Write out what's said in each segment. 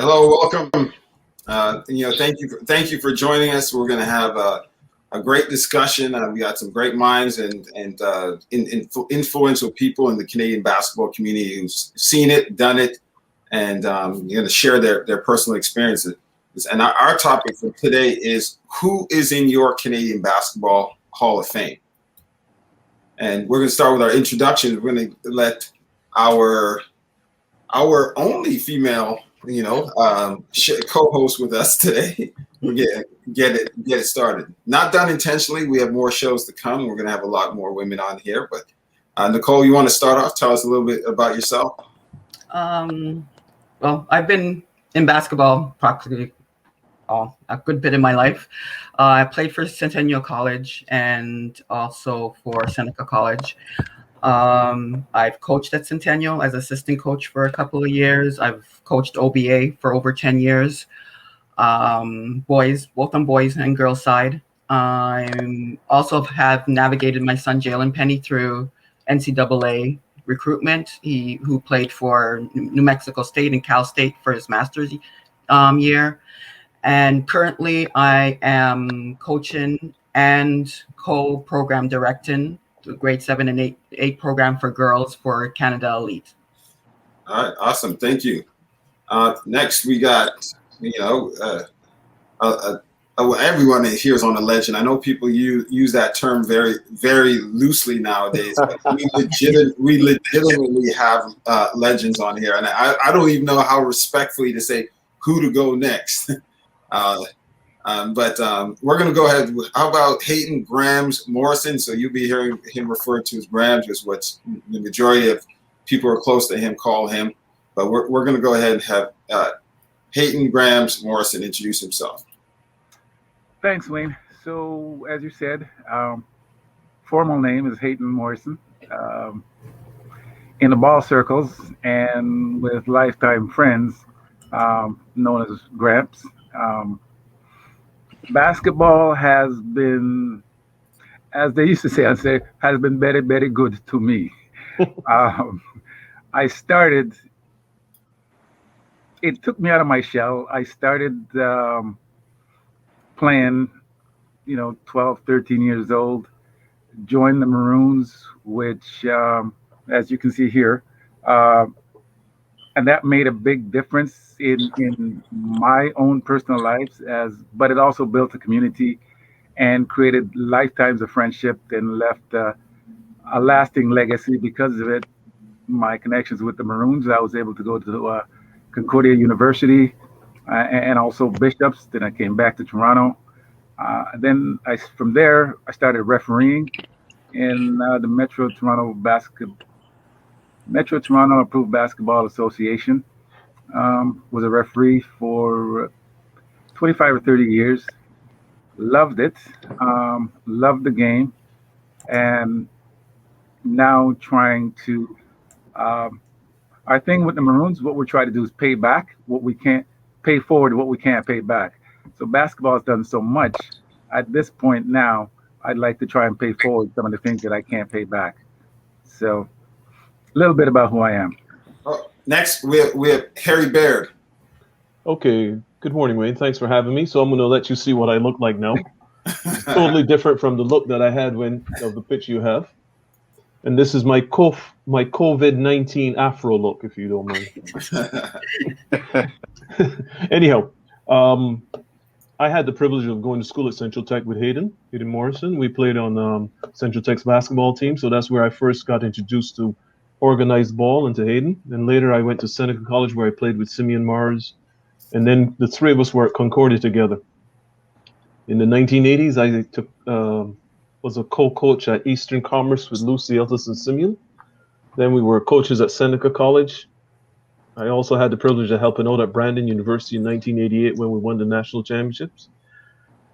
Hello, welcome. Thank you for joining us. We're going to have a great discussion. We got some great minds and influential people in the Canadian basketball community who's seen it, done it, and going to share their personal experiences. And our topic for today is who is in your Canadian Basketball Hall of Fame. And we're going to start with our introduction. We're going to let our only female, co-host with us today. We'll get it started. Not done intentionally. We have more shows to come. We're going to have a lot more women on here. But Nicole, you want to start off? Tell us a little bit about yourself. Well, I've been in basketball practically a good bit in my life. I played for Centennial College and also for Seneca College. I've coached at Centennial as assistant coach for a couple of years. I've coached OBA for over 10 years, both on boys and girls side. I also have navigated my son Jalen Pennie through NCAA recruitment. Who played for New Mexico State and Cal State for his master's year. And currently I am coaching and co-program directing the grade 7 and 8 program for girls for Canada Elite. All right, awesome. Thank you. Next, we got, everyone here is on a legend. I know people use that term very, very loosely nowadays, but we legitimately have legends on here. And I don't even know how respectfully to say who to go next. But we're going to go ahead. How about Hayton Morrison? So you'll be hearing him referred to as Grams, is what the majority of people who are close to him call him. But we're going to go ahead and have Hayton Morrison introduce himself. Thanks, Wayne. So as you said, formal name is Hayton Morrison. In the ball circles and with lifetime friends, known as Gramps. Basketball has been, as they used to say, has been very, very good to me. I started, it took me out of my shell. I started playing, 12, 13 years old, joined the Maroons, which, as you can see here, and that made a big difference in my own personal lives, but it also built a community and created lifetimes of friendship and left a lasting legacy because of it. My connections with the Maroons, I was able to go to Concordia University and also Bishops. Then I came back to Toronto. From there, I started refereeing in the Metro Toronto Approved Basketball Association. Was a referee for 25 or 30 years. Loved it. Loved the game. And now trying to, our thing with the Maroons, what we're trying to do is pay back what we can't pay forward, what we can't pay back. So basketball has done so much. At this point now, I'd like to try and pay forward some of the things that I can't pay back. So a little bit about who I am. Next, we have Harry Baird. Okay. Good morning, Wayne. Thanks for having me. So I'm going to let you see what I look like now. It's totally different from the look that I had of the pitch you have. And this is my COVID-19 Afro look, if you don't mind. Anyhow, I had the privilege of going to school at Central Tech with Hayton Morrison. We played on Central Tech's basketball team. So that's where I first got introduced to organized ball and to Hayton. And later I went to Seneca College where I played with Simeon Mars. And then the three of us were at Concordia together. In the 1980s, I was a co-coach at Eastern Commerce with Lucy, Ellis, and Simeon. Then we were coaches at Seneca College. I also had the privilege of helping out at Brandon University in 1988 when we won the national championships.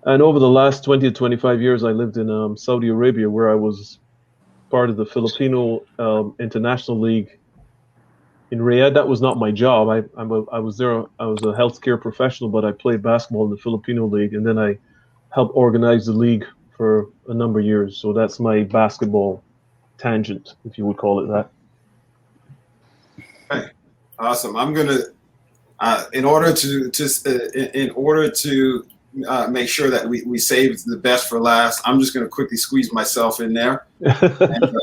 And over the last 20 to 25 years, I lived in Saudi Arabia, where I was part of the Filipino International League in Riyadh. That was not my job. I was there. I was a healthcare professional, but I played basketball in the Filipino League, and then I helped organize the league for a number of years. So that's my basketball tangent, if you would call it that. Hey, awesome. I'm in order to make sure that we save the best for last, I'm just going to quickly squeeze myself in there. And,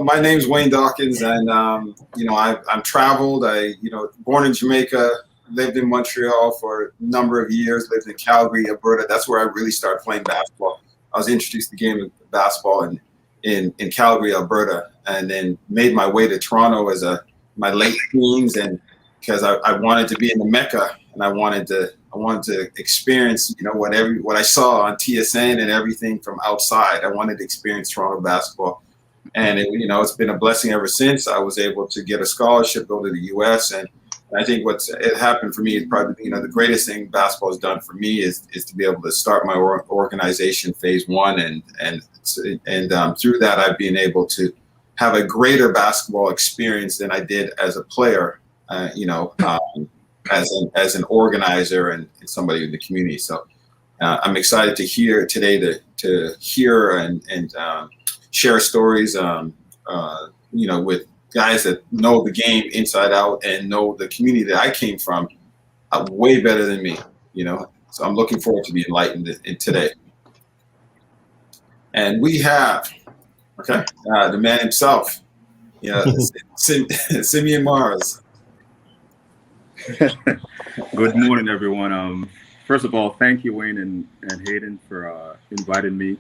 my name's Wayne Dawkins, and I'm traveled. Born in Jamaica, lived in Montreal for a number of years, lived in Calgary, Alberta. That's where I really started playing basketball. I was introduced to the game of basketball in Calgary, Alberta, and then made my way to Toronto as my late teens, and because I wanted to be in the Mecca, and I wanted to experience what I saw on TSN and everything from outside. I wanted to experience Toronto basketball, and it's been a blessing ever since. I was able to get a scholarship, go to the U.S., and I think it happened for me is probably the greatest thing basketball has done for me is to be able to start my organization phase one, and through that I've been able to have a greater basketball experience than I did as a player, as an organizer and somebody in the community. So I'm excited to hear today to hear and share stories, with guys that know the game inside out and know the community that I came from way better than me, So I'm looking forward to be enlightened in today. And we have, the man himself, Simeon Mars. Good morning, everyone. First of all, thank you, Wayne and Hayton, for inviting me.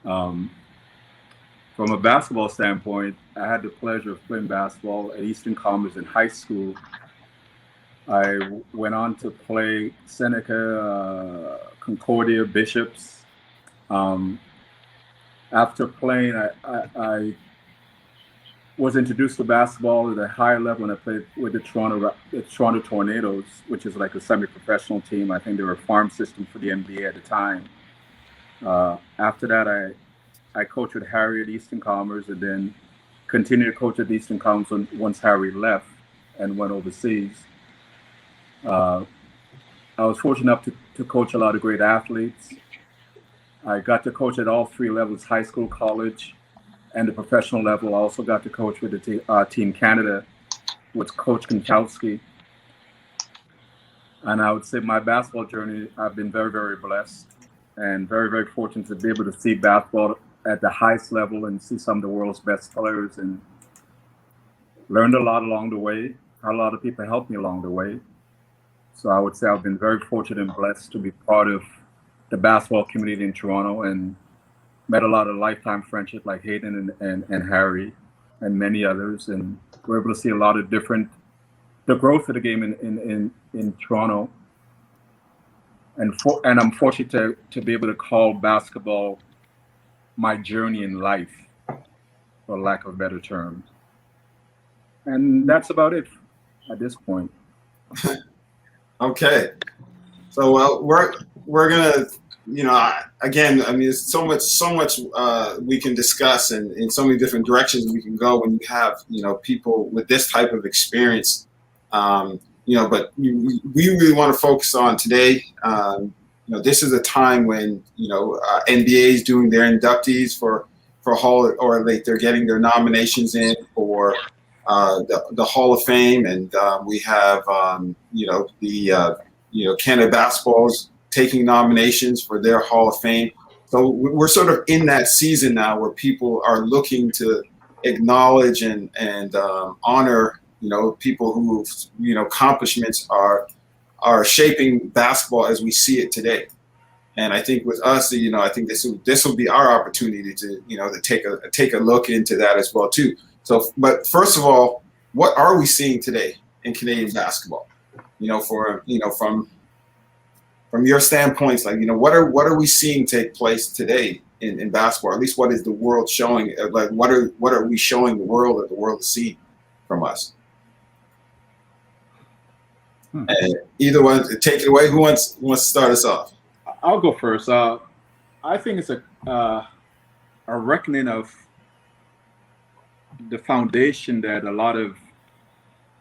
From a basketball standpoint, I had the pleasure of playing basketball at Eastern Commerce in high school. I went on to play Seneca, Concordia, Bishops. After playing, I was introduced to basketball at a higher level when I played with the Toronto Tornadoes, which is like a semi-professional team. I think they were a farm system for the NBA at the time. After that, I coached with Harry at Eastern Commerce, and then continued to coach at Eastern Commerce once Harry left and went overseas. I was fortunate enough to coach a lot of great athletes. I got to coach at all three levels, high school, college, and the professional level. I also got to coach with the Team Canada with Coach Konkowski. And I would say my basketball journey, I've been very, very blessed and very, very fortunate to be able to see basketball at the highest level and see some of the world's best players, and learned a lot along the way. A lot of people helped me along the way. So I would say I've been very fortunate and blessed to be part of the basketball community in Toronto, and met a lot of lifetime friendships like Hayton and Harry and many others, and we're able to see a lot of the growth of the game in Toronto. And I'm fortunate to be able to call basketball my journey in life, for lack of better terms. And that's about it at this point. Okay. So we're gonna, again, I mean, there's so much we can discuss, and in so many different directions we can go when you have, people with this type of experience. But we really want to focus on today. This is a time when NBA is doing their inductees for Hall, or they're getting their nominations in for the Hall of Fame, and we have Canada Basketball's taking nominations for their Hall of Fame. So we're sort of in that season now where people are looking to acknowledge and honor people whose accomplishments are shaping basketball as we see it today. And I think with us, I think this will be our opportunity to to take a look into that as well too. So, but first of all, what are we seeing today in Canadian basketball? From your standpoints, what are we seeing take place today in basketball? Or at least what is the world showing? Like what are we showing the world that the world is seeing from us? Either one, take it away. Who wants to start us off? I'll go first. I think it's a reckoning of the foundation that a lot of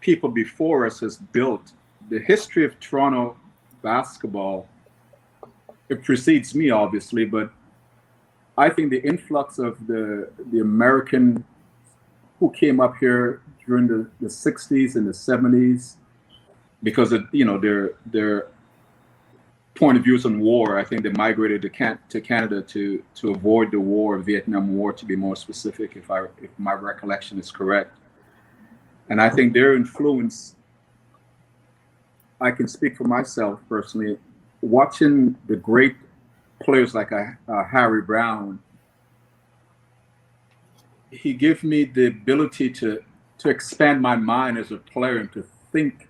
people before us has built. The history of Toronto basketball, it precedes me, obviously, but I think the influx of the American who came up here during the 60s and the 70s because of, their point of views on war. I think they migrated to Canada to avoid the war, Vietnam War, to be more specific, if my recollection is correct. And I think their influence, I can speak for myself personally, watching the great players like Harry Brown, he gave me the ability to expand my mind as a player and to think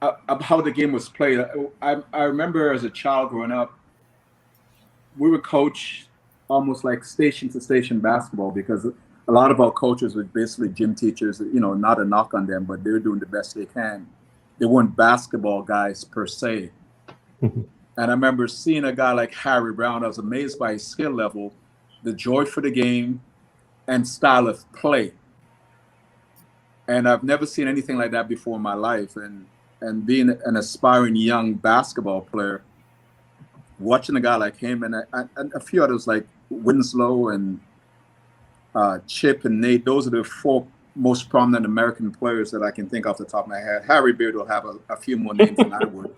of how the game was played. I remember as a child growing up, we would coach almost like station to station basketball because a lot of our coaches were basically gym teachers, not a knock on them, but they're doing the best they can. They weren't basketball guys per se. And I remember seeing a guy like Harry Brown. I was amazed by his skill level, the joy for the game, and style of play. And I've never seen anything like that before in my life. And being an aspiring young basketball player, watching a guy like him and a few others like Winslow and Chip and Nate, those are the four most prominent American players that I can think off the top of my head. Harry Baird will have a few more names than I would.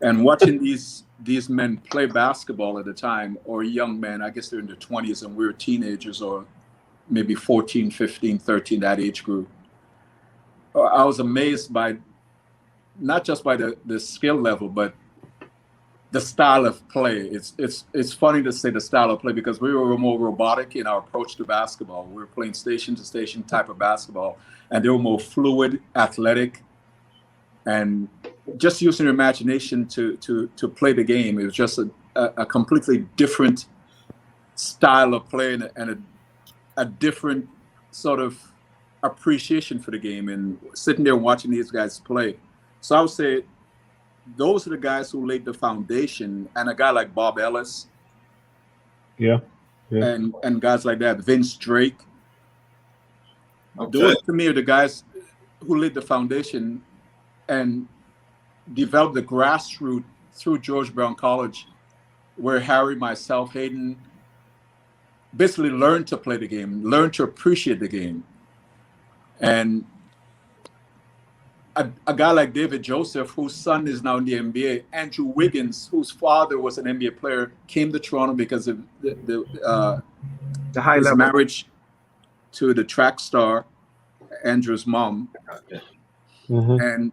And watching these men play basketball at the time, or young men, I guess they're in their 20s and we were teenagers, or maybe 14, 15, 13, that age group. I was amazed by, not just by the skill level, but the style of play. It's funny to say the style of play because we were more robotic in our approach to basketball. We were playing station to station type of basketball, and they were more fluid, athletic, and just using your imagination to play the game. It was just a completely different style of play and a different sort of appreciation for the game, and sitting there watching these guys play. So I would say those are the guys who laid the foundation, and a guy like Bob Ellis, and guys like that, Vince Drake. Okay. Those to me are the guys who laid the foundation and developed the grassroots through George Brown College, where Harry, myself, Hayton, basically learned to play the game, learned to appreciate the game. And a guy like David Joseph, whose son is now in the NBA, Andrew Wiggins, whose father was an NBA player, came to Toronto because of the high level marriage to the track star, Andrew's mom. Mm-hmm. And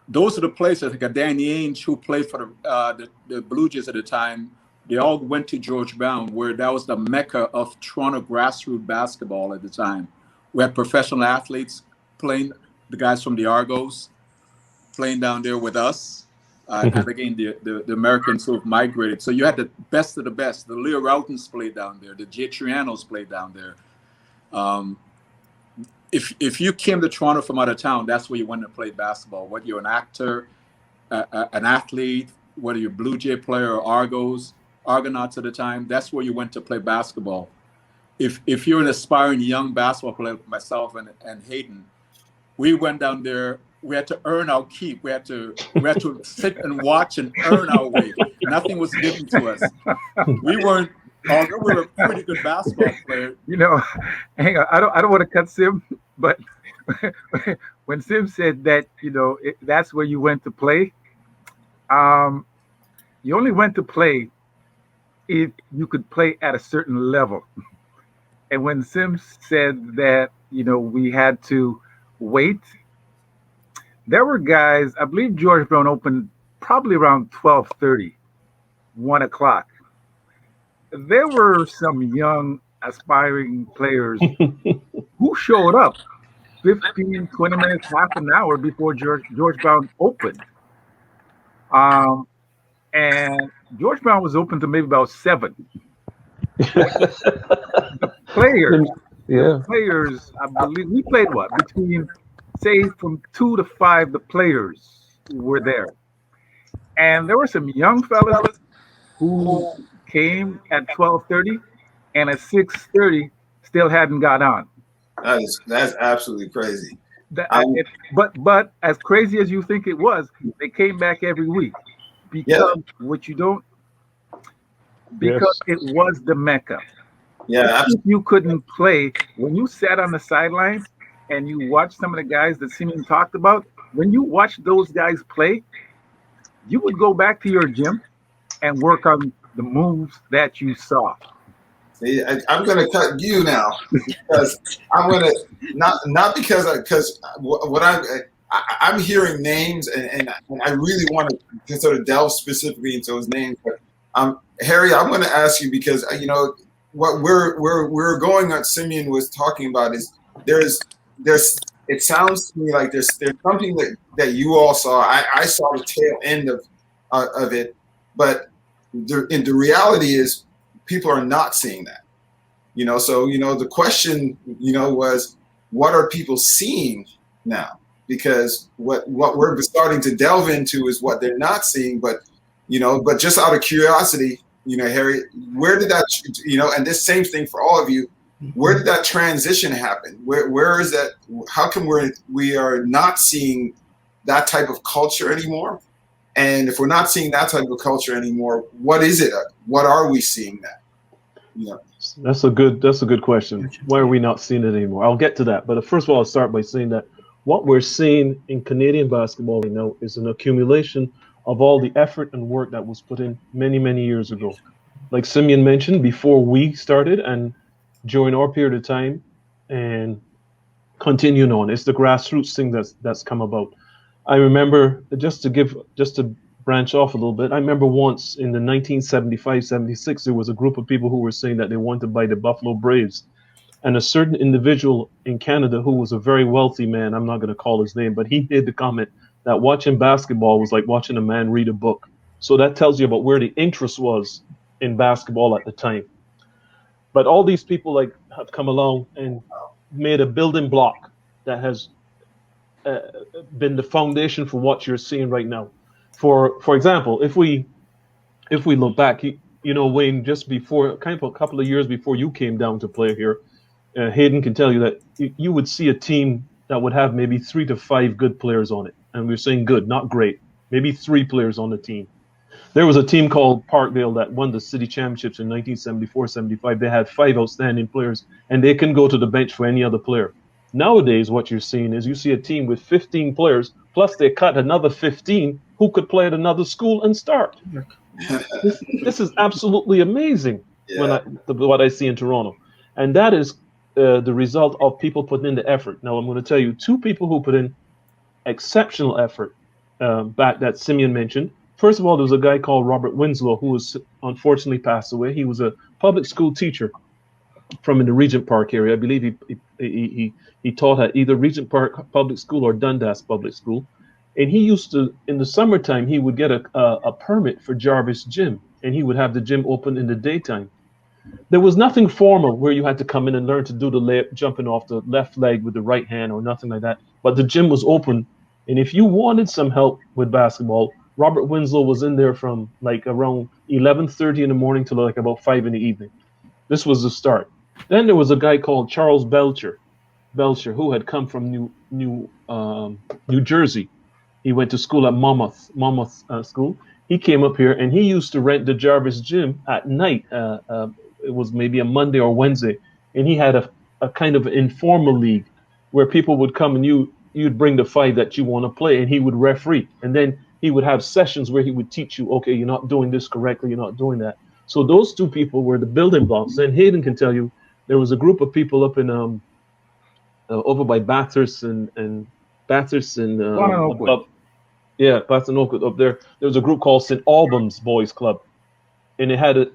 those are the places, like Danny Ainge, who played for the Blue Jays at the time. They all went to George Brown, where that was the mecca of Toronto grassroots basketball at the time. We had professional athletes playing, the guys from the Argos playing down there with us. And again, the Americans who have migrated. So you had the best of the best. The Leo Routens played down there. The Jay Trianos played down there. If you came to Toronto from out of town, that's where you went to play basketball. Whether you're an actor, an athlete, whether you're a Blue Jay player or Argonauts at the time, that's where you went to play basketball. If you're an aspiring young basketball player like myself and Hayton, we went down there. We had to earn our keep. We had to sit and watch and earn our way. Nothing was given to us. We weren't. Although we were a pretty good basketball player. Hang on. I don't want to cut Sim, but when Sim said that, that's where you went to play. You only went to play if you could play at a certain level. And when Sim said that, we had to wait, there were guys, I believe George Brown opened probably around 12:30, 1 o'clock. There were some young aspiring players who showed up 15, 20 minutes, half an hour before George Brown opened. And George Brown was open to maybe about 7. The players, I believe, we played between, say, from 2 to 5, the players were there. And there were some young fellas who came at 12:30 and at 6:30 still hadn't got on. That's absolutely crazy. But as crazy as you think it was, they came back every week because it was the Mecca. Yeah, If you couldn't play, when you sat on the sidelines and you watched some of the guys that Simeon talked about, when you watched those guys play, you would go back to your gym and work on the moves that you saw. see, I'm going to cut you now because I'm going to not because what I'm hearing names and I really want to sort of delve specifically into those names. But Harry, I'm going to ask you because what we're going on. Simeon was talking about is there's it sounds to me like there's something that you all saw. I saw the tail end of it, but the reality is people are not seeing that. So the question was, what are people seeing now? Because what we're starting to delve into is what they're not seeing, but just out of curiosity, Harry, where did that and this same thing for all of you, where did that transition happen? Where is that? How come we are not seeing that type of culture anymore? And if we're not seeing that type of culture anymore, what is it? What are we seeing now? That's a good question. Why are we not seeing it anymore? I'll get to that. But first of all, I'll start by saying that what we're seeing in Canadian basketball right now is an accumulation of all the effort and work that was put in many, many years ago. Like Simeon mentioned, before we started and during our period of time and continuing on. It's the grassroots thing that's come about. I remember, just to branch off a little bit, I remember once in the 1975-76, there was a group of people who were saying that they wanted to buy the Buffalo Braves. And a certain individual in Canada who was a very wealthy man, I'm not going to call his name, but he made the comment that watching basketball was like watching a man read a book. So that tells you about where the interest was in basketball at the time. But all these people have come along and made a building block that has been the foundation for what you're seeing right now. For example, if we look back, Wayne, just before, kind of a couple of years before you came down to play here, Hayton can tell you that you would see a team that would have maybe 3 to 5 good players on it. And we're saying good, not great. Maybe 3 players on the team. There was a team called Parkdale that won the city championships in 1974-75. They had 5 outstanding players, and they can go to the bench for any other player. Nowadays, what you're seeing is you see a team with 15 players, plus they cut another 15 who could play at another school and start. This is absolutely amazing. Yeah. What I see in Toronto. And that is the result of people putting in the effort. Now, I'm going to tell you 2 people who put in exceptional effort back that Simeon mentioned. First of all, there was a guy called Robert Winslow who was unfortunately passed away. He was a public school teacher from in the Regent Park area. I believe he taught at either Regent Park Public School or Dundas Public School. And he used to, in the summertime, he would get a permit for Jarvis Gym, and he would have the gym open in the daytime. There was nothing formal where you had to come in and learn to do the layup, jumping off the left leg with the right hand or nothing like that. But the gym was open. And if you wanted some help with basketball, Robert Winslow was in there from around 11:30 in the morning to about 5 in the evening. This was the start. Then there was a guy called Charles Belcher, who had come from New Jersey. He went to school at Monmouth School. He came up here and he used to rent the Jarvis Gym at night. It was maybe a Monday or Wednesday, and he had a kind of informal league where people would come and you'd bring the 5 that you want to play, and he would referee. And then he would have sessions where he would teach you, okay, you're not doing this correctly, you're not doing that. So those 2 people were the building blocks. And Hayton can tell you there was a group of people up in over by Bathurst and Bathurst and Bathurst and Oakwood up there. There was a group called St. Albans Boys Club, and it had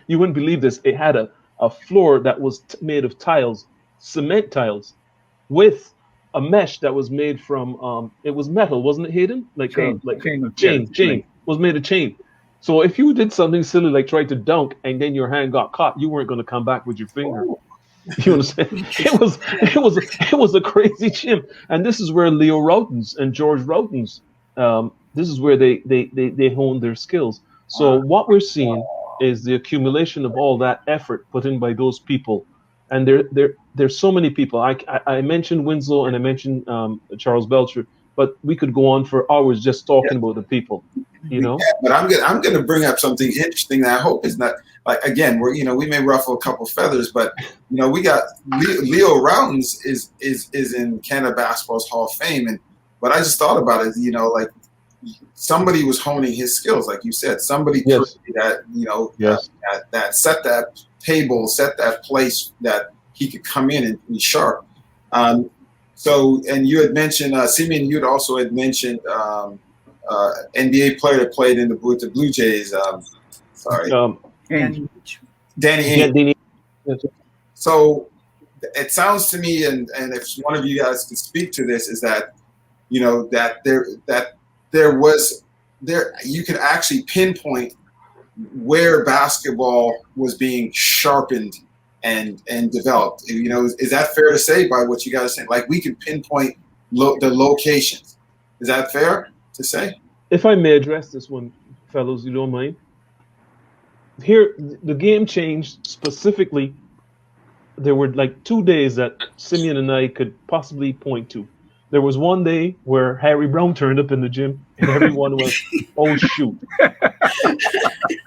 you wouldn't believe this. It had a floor that was made of tiles, cement tiles, with a mesh that was made from it was metal, wasn't it, Hayton? Chain was made of chain. So if you did something silly like tried to dunk and then your hand got caught, you weren't going to come back with your finger. You understand? It was a crazy gym, and this is where Leo Routens and George Routens, this is where they honed their skills. So what we're seeing is the accumulation of all that effort put in by those people, and there's so many people. I mentioned Winslow and I mentioned Charles Belcher, but we could go on for hours just talking about the people. Yeah, but I'm going to bring up something interesting that I hope is not. like again, we may ruffle a couple feathers, but we got Leo Routins is in Canada Basketball's Hall of Fame, but I just thought about it, like somebody was honing his skills, like you said, somebody that that set that table, set that place that he could come in and be sharp. So, and you had mentioned Simeon. You also had mentioned NBA player that played in the Blue Jays. Danny Ainge. So it sounds to me, and if one of you guys can speak to this, is that that you could actually pinpoint where basketball was being sharpened and developed. Is that fair to say by what you guys are saying? Like we could pinpoint the locations. Is that fair to say? If I may address this one, fellows, you don't mind? Here, the game changed specifically. There were like 2 days that Simeon and I could possibly point to. There was one day where Harry Brown turned up in the gym and everyone was, oh shoot.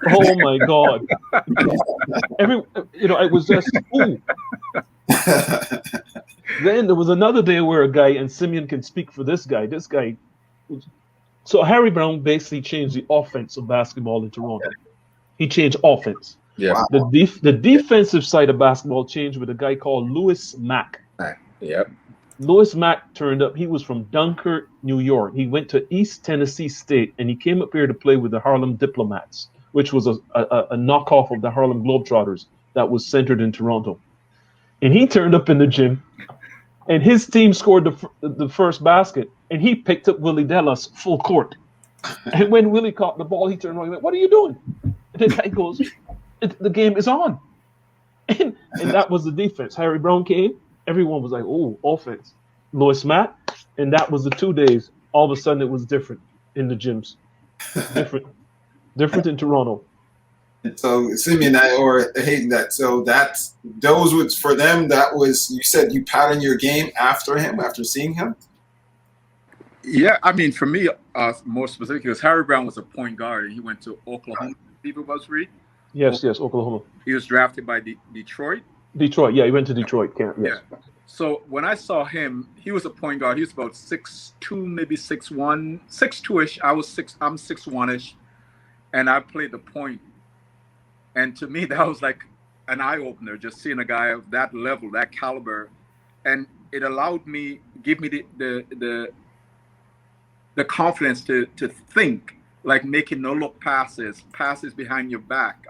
Oh my God. It was just, ooh. Then there was another day where a guy, and Simeon can speak for this guy. So Harry Brown basically changed the offense of basketball in Toronto. He changed offense. Yeah. The defensive side of basketball changed with a guy called Louis Mack. Yep. Louis Mack turned up. He was from Dunkirk, New York. He went to East Tennessee State, and he came up here to play with the Harlem Diplomats, which was a knockoff of the Harlem Globetrotters that was centered in Toronto. And he turned up in the gym, and his team scored the first basket, and he picked up Willie Delas full court. And when Willie caught the ball, he turned around and went, "What are you doing?" And the guy goes, "The game is on." And that was the defense. Harry Brown came. Everyone was like, "Oh, offense." Louis Mack, and that was the 2 days. All of a sudden, it was different in the gyms. Different in Toronto. So Simeon or Hayton, those was for them. That was, you said you patterned your game after seeing him. Yeah, I mean, for me, more specifically, because Harry Brown was a point guard, and he went to Oklahoma. People was read. Yes, Oklahoma. He was drafted by Detroit. Detroit, yeah, he went to Detroit camp. Yes. Yeah. So when I saw him, he was a point guard. He was about 6'2", maybe 6'1", 6'2"-ish. I'm 6'1"-ish, and I played the point. And to me, that was like an eye opener, just seeing a guy of that level, that caliber, and it allowed me, give me the confidence to think, like making no-look passes behind your back,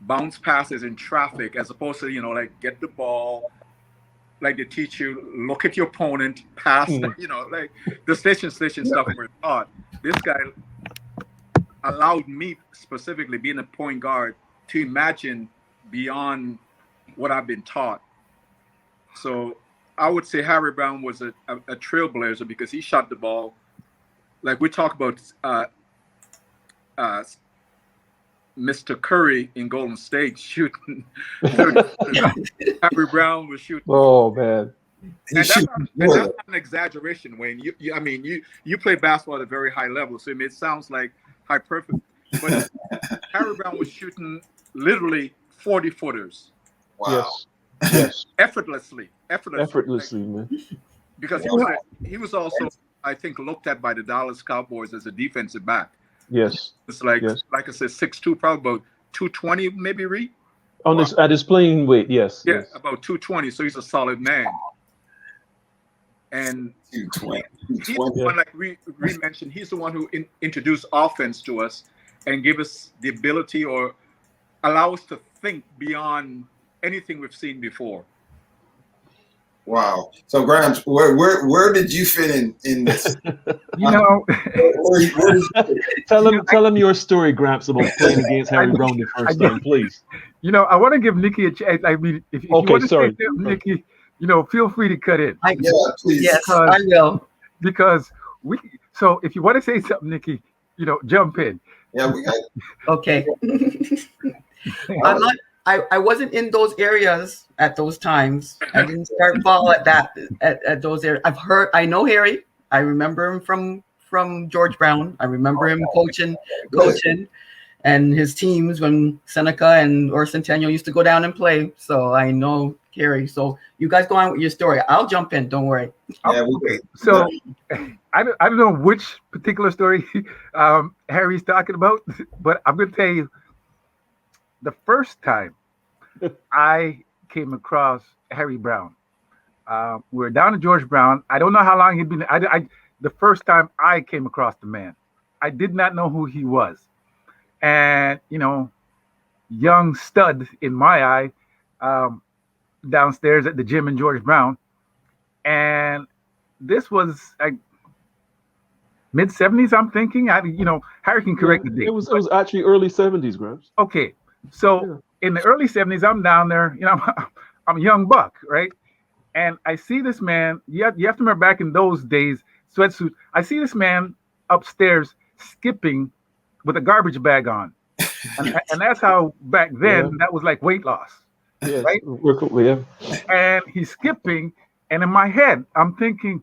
bounce passes in traffic, as opposed to, like get the ball, like they teach you, look at your opponent, pass, like the station stuff we're taught. This guy allowed me, specifically being a point guard, to imagine beyond what I've been taught. So I would say Harry Brown was a trailblazer because he shot the ball. Like we talk about Mr. Curry in Golden State shooting. Harry Brown was shooting. Oh man! And that's not an exaggeration, Wayne. You play basketball at a very high level, so it sounds like hyperbole. But Harry Brown was shooting literally 40-footers. Wow! Yes. Effortlessly, man. Because he was also, I think, looked at by the Dallas Cowboys as a defensive back. Yes. It's like I said, 6'2", probably about 220, maybe, Reed? At his playing weight, yes. Yeah, yes. about 220, so he's a solid man. And 220. he's the one, like Reed mentioned, he's the one who introduced offense to us and give us the ability or allow us to think beyond anything we've seen before. Wow. So Graham, where did you fit in this? Tell him your story, Gramps, about playing against Harry Brown the first time, please. I want to give Nikki a chance. I mean, if you want to say something, Nikki, feel free to cut in. Please. Yes, I will. Because so if you want to say something, Nikki, jump in. Yeah, we got it. Okay. I wasn't in those areas at those times. I didn't start ball at those areas. I know Harry. I remember him from George Brown. I remember him coaching. and his teams when Seneca or Centennial used to go down and play. So I know Gary. So you guys go on with your story. I'll jump in. Don't worry. Yeah, okay. So I don't know which particular story Harry's talking about, but I'm going to tell you the first time I came across Harry Brown. We were down at George Brown. I don't know how long he'd been. The first time I came across the man, I did not know who he was. And, young stud in my eye, downstairs at the gym in George Brown. And this was mid 70s, I'm thinking. Harry can correct the date. It was actually early 70s, Gramps. Okay. So in the early 70s, I'm down there, I'm a young buck, right? And I see this man, you have to remember back in those days, sweatsuit. I see this man upstairs skipping with a garbage bag on. And that's how back then that was like weight loss. Yeah, right? Yeah. And he's skipping, and in my head, I'm thinking,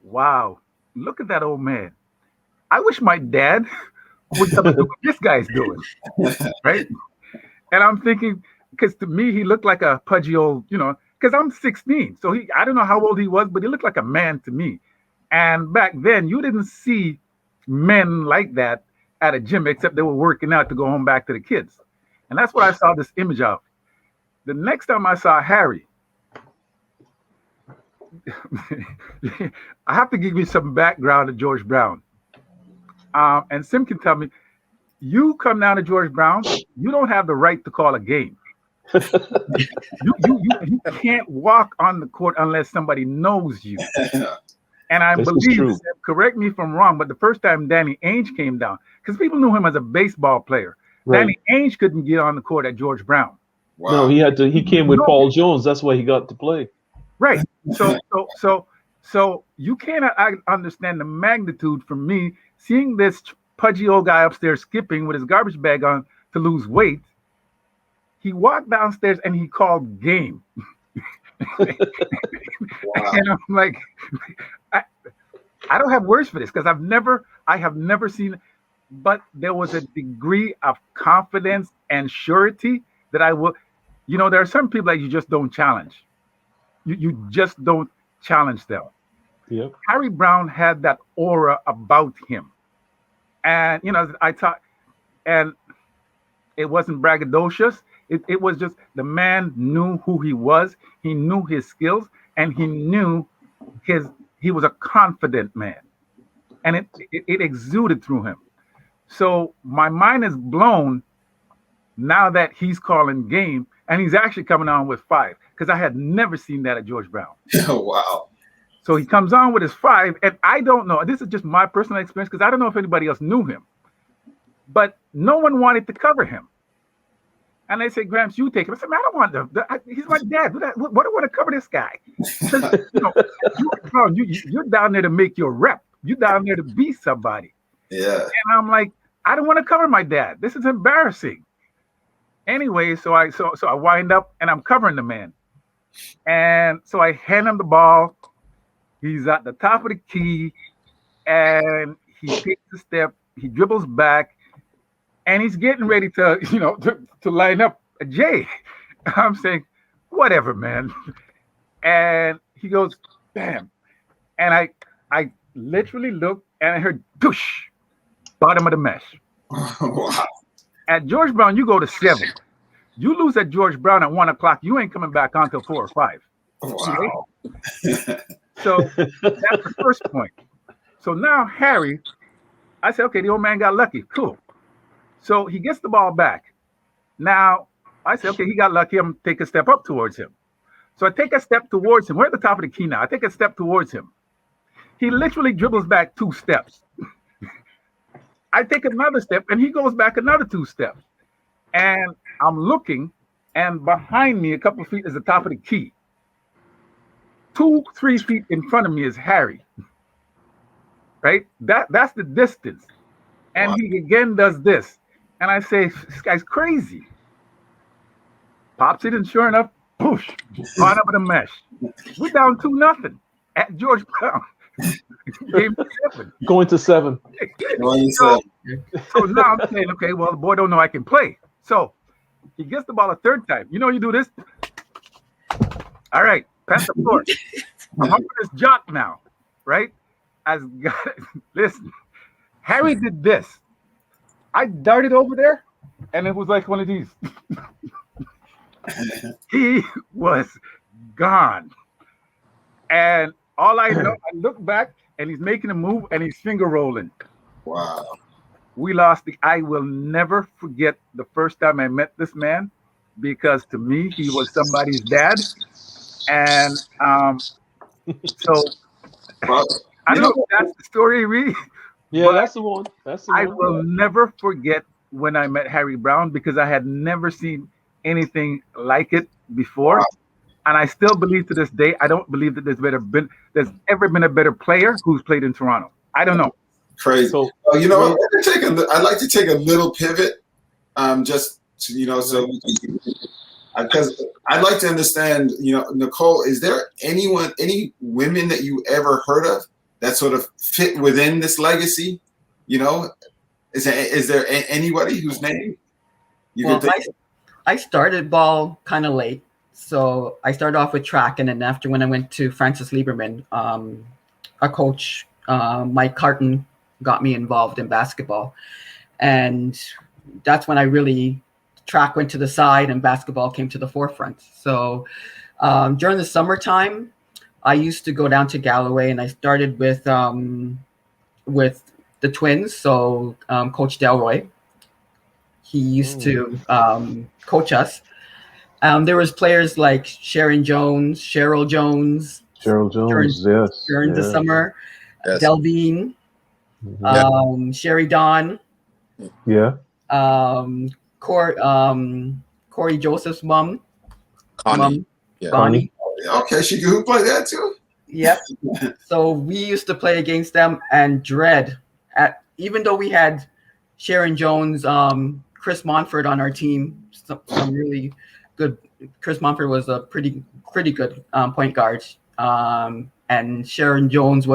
wow, look at that old man. I wish my dad would do what this guy's doing, right? And I'm thinking, because to me, he looked like a pudgy old, because I'm 16. So I don't know how old he was, but he looked like a man to me. And back then, you didn't see men like that at a gym, except they were working out to go home back to the kids. And that's what I saw this image of. The next time I saw Harry, I have to give you some background of George Brown. And Sim can tell me, you come down to George Brown, you don't have the right to call a game. You can't walk on the court unless somebody knows you. And I believe, correct me if I'm wrong, but the first time Danny Ainge came down, because people knew him as a baseball player, right. Danny Ainge couldn't get on the court at George Brown. Wow. No, he came with Paul Jones. That's why he got to play. Right. So you cannot understand the magnitude for me seeing this pudgy old guy upstairs skipping with his garbage bag on to lose weight. He walked downstairs and he called game. Wow. And I'm like, I don't have words for this because I have never seen, but there was a degree of confidence and surety that I will, there are some people that you just don't challenge. You just don't challenge them. Yep. Harry Brown had that aura about him. And, I thought, and it wasn't braggadocious. It was just the man knew who he was. He knew his skills, and he knew he was a confident man. And it exuded through him. So my mind is blown now that he's calling game, and he's actually coming on with 5, because I had never seen that at George Brown. Oh, wow. So he comes on with his 5, and I don't know. This is just my personal experience, because I don't know if anybody else knew him. But no one wanted to cover him. And they say, Gramps, you take him. I said, man, I don't want to. He's my dad. What do I want to cover this guy? You're down there to make your rep. You're down there to be somebody. Yeah. And I'm like, I don't want to cover my dad. This is embarrassing. Anyway, so I wind up and I'm covering the man. And so I hand him the ball. He's at the top of the key, and he takes a step. He dribbles back, and he's getting ready to line up a J. I'm saying, whatever, man. And he goes, bam. And I literally looked, and I heard, doosh, bottom of the mesh. Wow. At George Brown, you go to 7. You lose at George Brown at 1 o'clock, you ain't coming back on until 4 or 5. Wow. So that's the first point. So now Harry, I said, okay, the old man got lucky. Cool. So he gets the ball back. Now I said, okay, he got lucky. I'm going to take a step up towards him. So I take a step towards him. We're at the top of the key now. I take a step towards him. He literally dribbles back 2 steps. I take another step, and he goes back another 2 steps. And I'm looking, and behind me, a couple of feet, is the top of the key. 2-3 feet in front of me is Harry. Right? That's the distance. And wow. He again does this. And I say, this guy's crazy. Pops it, and sure enough, push, bottom of the mesh. We're down 2-0 at George Brown. Game 7. Going to 7. So now I'm saying, okay, well, the boy don't know I can play. So he gets the ball a third time. You know, you do this. All right, pass the floor. I'm up for this jock now, right? Listen, Harry did this. I darted over there, and it was like one of these. He was gone. And all I know, I look back, and he's making a move, and he's finger rolling. Wow. We lost. I will never forget the first time I met this man, because to me, he was somebody's dad. And so Well, I don't know if that's the story, Reed. Yeah, that's the one. That's the I one. will never forget when I met Harry Brown, because I had never seen anything like it before. Wow. And I still believe to this day, I don't believe that there's ever been a better player who's played in Toronto. I don't know. Crazy. So, You know, I'd like to take a little pivot, just to, you know, so because I'd like to understand, you know, Nicole, is there any women that you ever heard of that sort of fit within this legacy? You know, is there anybody whose name you Well, could think? I started ball kind of late. So I started off with track, and then after, when I went to Francis Lieberman, a coach, Mike Carton, got me involved in basketball. And that's when I really, track went to the side and basketball came to the forefront. So during the summertime, I used to go down to Galloway, and I started with the Twins. So Coach Delroy, he used to coach us. There was players like Cheryl Jones, Cheryl Jones, during the summer, Yes. Delvine, Sherry Dawn, Corey Joseph's mom, Connie. Yeah. Bonnie. Okay, who played that too? Yep. So we used to play against them and dread. Even though we had Sharon Jones, Chris Monfort on our team, some really good. Chris Monfort was a pretty good point guard. And Sharon Jones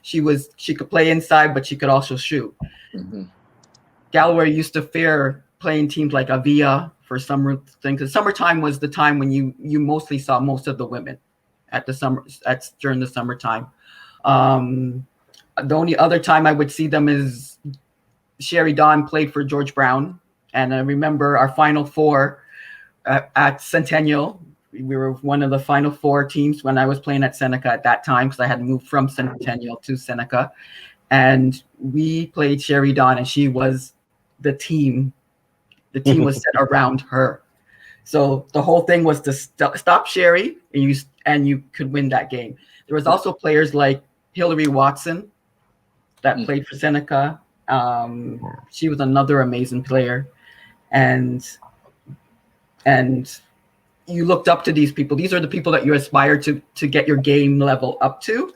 she could play inside, but she could also shoot. Mm-hmm. Galloway used to fear playing teams like Avia for summer things. Because summertime was the time when you mostly saw most of the women during the summertime. The only other time I would see them is Sherry Dawn played for George Brown, and I remember our Final Four at Centennial. We were one of the Final Four teams when I was playing at Seneca at that time, because I had moved from Centennial to Seneca. And we played Sherry Dawn, and she was the team. The team was set around her. So the whole thing was to stop Sherry, and you could win that game. There was also players like Hillary Watson that played for Seneca. She was another amazing player. And you looked up to these people. These are the people that you aspire to get your game level up to.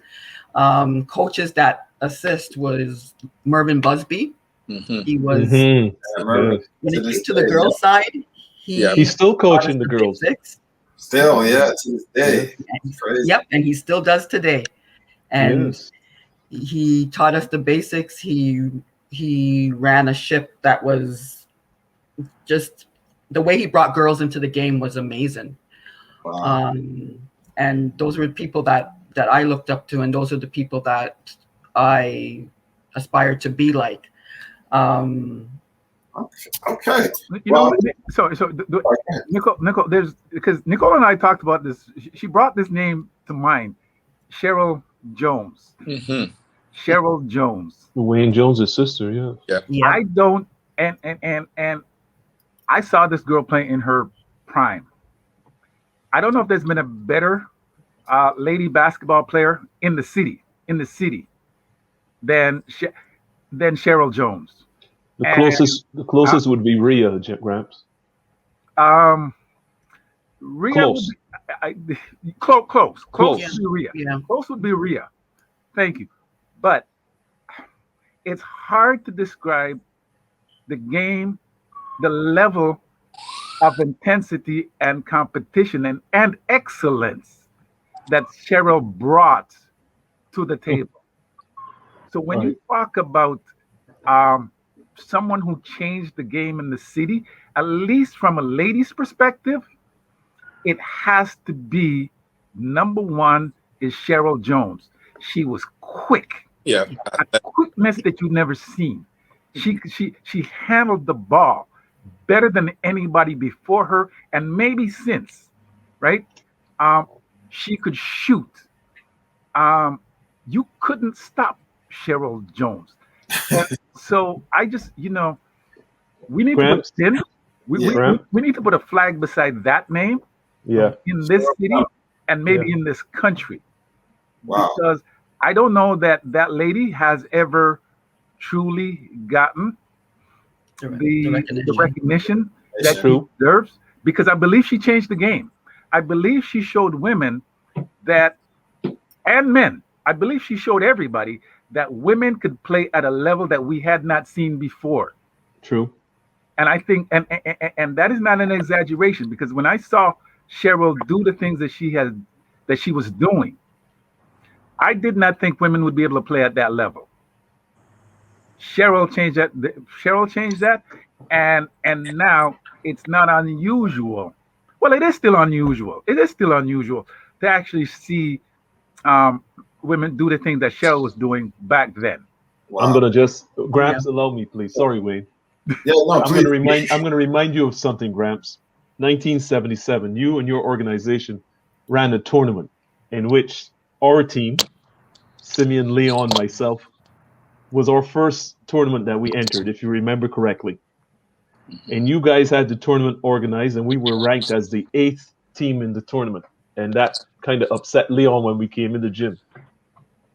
Coaches that assist was Mervyn Busby. Mm-hmm. He was When when it came to the girls' side, he's still coaching the girls. Still, yeah, to this day. Crazy. Yep, and he still does today. And he taught us the basics. He ran a ship that was just, the way he brought girls into the game was amazing. Wow. And those were people that I looked up to, and those are the people that I aspired to be like. Okay. You know, so Nicole, because Nicole and I talked about this. She brought this name to mind, Cheryl Jones. Mm-hmm. Cheryl Jones. Wayne Jones' sister, yeah. I don't, and I saw this girl play in her prime. I don't know if there's been a better lady basketball player in the city than Cheryl Jones. The closest would be Rhea, Gramps. Rhea Close. would be, close. Close. Would be Rhea. Yeah. Close would be Rhea. Thank you. But it's hard to describe the game, the level of intensity and competition and excellence that Cheryl brought to the table. So when you talk about someone who changed the game in the city, at least from a lady's perspective, it has to be number one is Cheryl Jones. She was quick. Yeah. A quickness that you've never seen. She handled the ball better than anybody before her and maybe since, right? She could shoot. You couldn't stop Cheryl Jones. So I just, we need to put a pin. We need to put a flag beside that name. Yeah. In this city and maybe in this country. Wow. Because I don't know that that lady has ever truly gotten the recognition that she deserves, because I believe she changed the game. I believe she showed women that, and men, I believe she showed everybody that women could play at a level that we had not seen before. True. And I think, and that is not an exaggeration, because when I saw Cheryl do the things that she was doing, I did not think women would be able to play at that level. Cheryl changed that, and now it's not unusual. Well, it is still unusual. It is still unusual to actually see women do the things that Cheryl was doing back then. Wow. I'm gonna just Gramps, allow me, please. Sorry, Wayne. Yeah, no, I'm gonna remind you of something, Gramps. 1977, you and your organization ran a tournament in which our team, Simeon, Leon, myself, was our first tournament that we entered, if you remember correctly. And you guys had the tournament organized, and we were ranked as the 8th team in the tournament. And that kind of upset Leon when we came in the gym.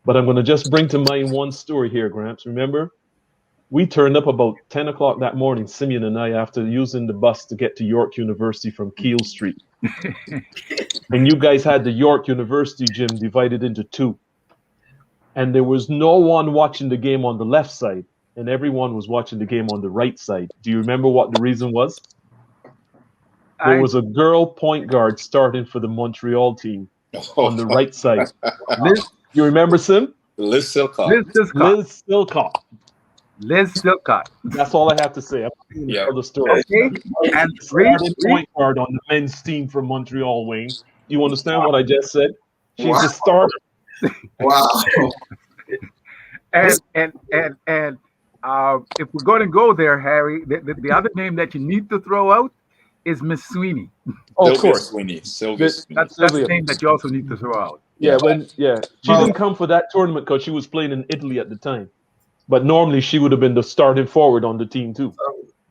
But I'm going to just bring to mind one story here, Gramps. Remember, we turned up about 10 o'clock that morning, Simeon and I, after using the bus to get to York University from Keele Street. And you guys had the York University gym divided into 2. And there was no one watching the game on the left side, and everyone was watching the game on the right side. Do you remember what the reason was? There was a girl point guard starting for the Montreal team on the right side. You remember, Sim? Liz Silcock. Liz Silcock. That's all I have to say. I'm going to tell the story. Okay. And starting point guard on the men's team from Montreal, Wayne. You understand what I just said? She's the starter. Wow. And if we're going to go there, Harry, the other name that you need to throw out is Miss Sweeney. Oh, of course, Sylvia Sweeney. That's the name that you also need to throw out. Yeah, she didn't come for that tournament because she was playing in Italy at the time. But normally she would have been the starting forward on the team too.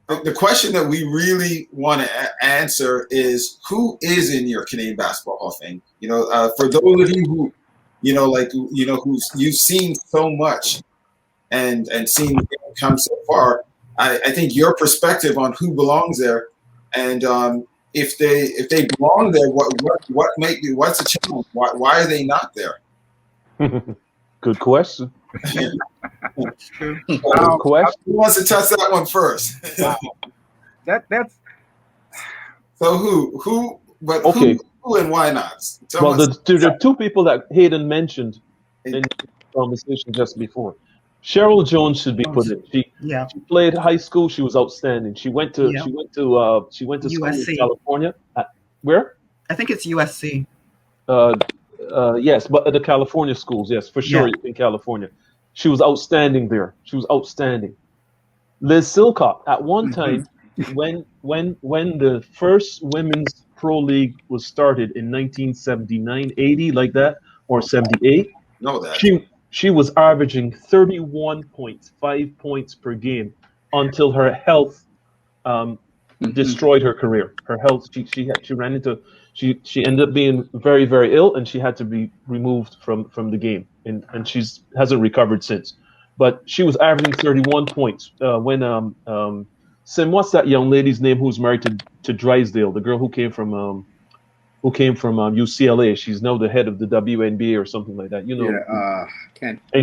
The question that we really want to answer is, who is in your Canadian Basketball Hall of Fame? For those of you who, you've seen so much and seen come so far. I think your perspective on who belongs there, and if they belong there, what's the challenge? Why are they not there? Good question. Good question. Who wants to touch that one first? That's so who? But okay. Who and why not? Well, there are 2 people that Hayton mentioned in the conversation just before. Cheryl Jones should be put in. She played high school. She was outstanding. She went to school in California. Where? I think it's USC. Yes, but at the California schools, yes, for sure, in California. She was outstanding there. She was outstanding. Liz Silcock, at one time, when the first women's pro league was started in 1979, 80, like that, or 78, she was averaging 31 points, 5 points per game, until her health destroyed her career. Her health, she ran into. She ended up being very, very ill, and she had to be removed from the game, and she hasn't recovered since. But she was averaging 31 points when Sim, what's that young lady's name who's married to Drysdale, the girl who came from UCLA? She's now the head of the WNBA or something like that.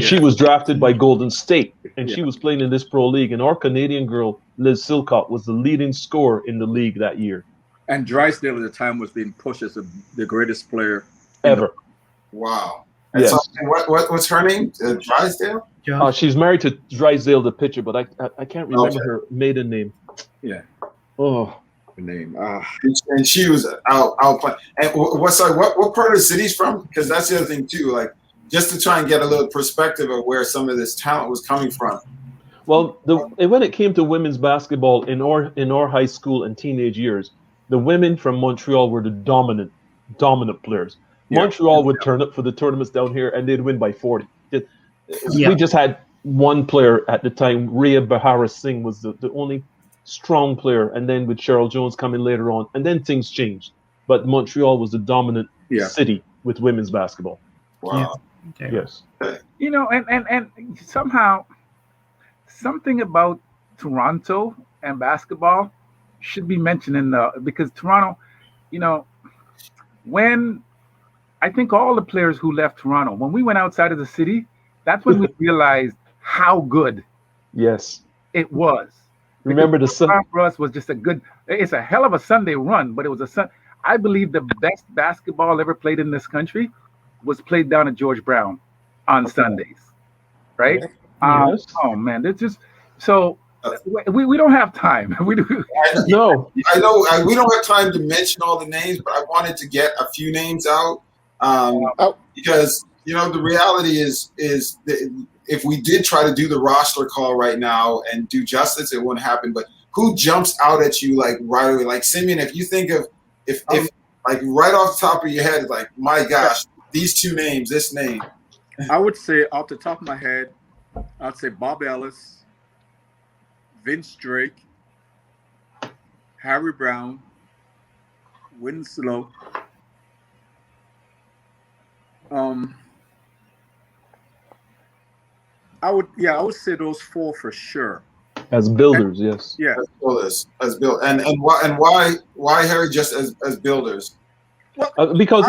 She was drafted by Golden State, and she was playing in this pro league. And our Canadian girl, Liz Silcock, was the leading scorer in the league that year. And Drysdale at the time was being pushed as the greatest player ever. Wow. And Yes. so, what's her name? Drysdale? She's married to Drysdale, the pitcher, but I can't remember her maiden name. Yeah. Oh, Her name. And she was out playing. And what part of the city's from? Because that's the other thing too. Like, just to try and get a little perspective of where some of this talent was coming from. well, when it came to women's basketball in our high school and teenage years, the women from Montreal were the dominant players. Yeah. Montreal would turn up for the tournaments down here, and they'd win by 40. Yeah. We just had one player at the time. Rhea Bahara Singh was the only strong player, and then with Cheryl Jones coming later on, and then things changed. But Montreal was the dominant city with women's basketball. Wow. Yeah. Yes. You know, and somehow something about Toronto and basketball should be mentioned because Toronto, you know, when I think all the players who left Toronto, when we went outside of the city, that's when we realized how good Yes. it was. Remember the sun for us was just it's a hell of a Sunday run, but it was I believe the best basketball ever played in this country was played down at George Brown on Sundays, right? Yes. Oh man, it's just so we don't have time. We do. No. I know we don't have time to mention all the names, but I wanted to get a few names out because the reality is that if we did try to do the roster call right now and do justice, it wouldn't happen. But who jumps out at you like right away? Like Simeon, if you think of if like right off the top of your head, like my gosh, these two names, this name. I would say off the top of my head, I'd say Bob Ellis, Vince Drake, Harry Brown, Winslow. I would say those four for sure. As builders, yes. Yeah. As build and why Harry just as builders? Because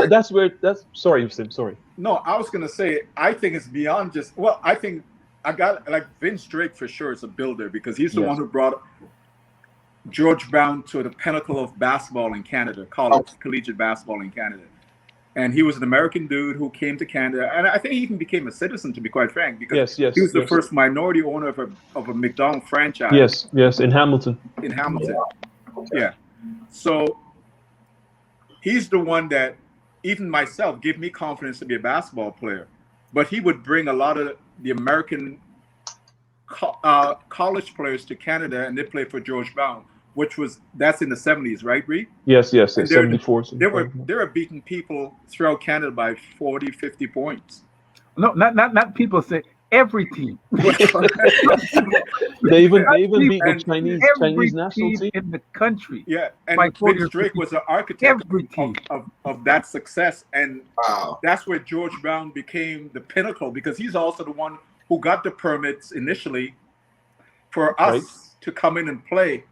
sorry, Sim, sorry. No, I was gonna say I think it's beyond just I think I got like Vince Drake for sure is a builder because he's the one who brought George Brown to the pinnacle of basketball in Canada, collegiate basketball in Canada. And he was an American dude who came to Canada, and I think he even became a citizen, to be quite frank, because he was the first minority owner of a McDonald's franchise. Yes, in Hamilton. Yeah. So he's the one that even myself gave me confidence to be a basketball player. But he would bring a lot of the American college players to Canada, and they played for George Brown, that's in the 70s, right, Reed? Yes, 74. They were beating people throughout Canada by 40, 50 points. No, not people say every team. They even beat the Chinese national team in the country. Yeah, and Vince Drake was an architect of that success, and that's where George Brown became the pinnacle because he's also the one who got the permits initially for us to come in and play.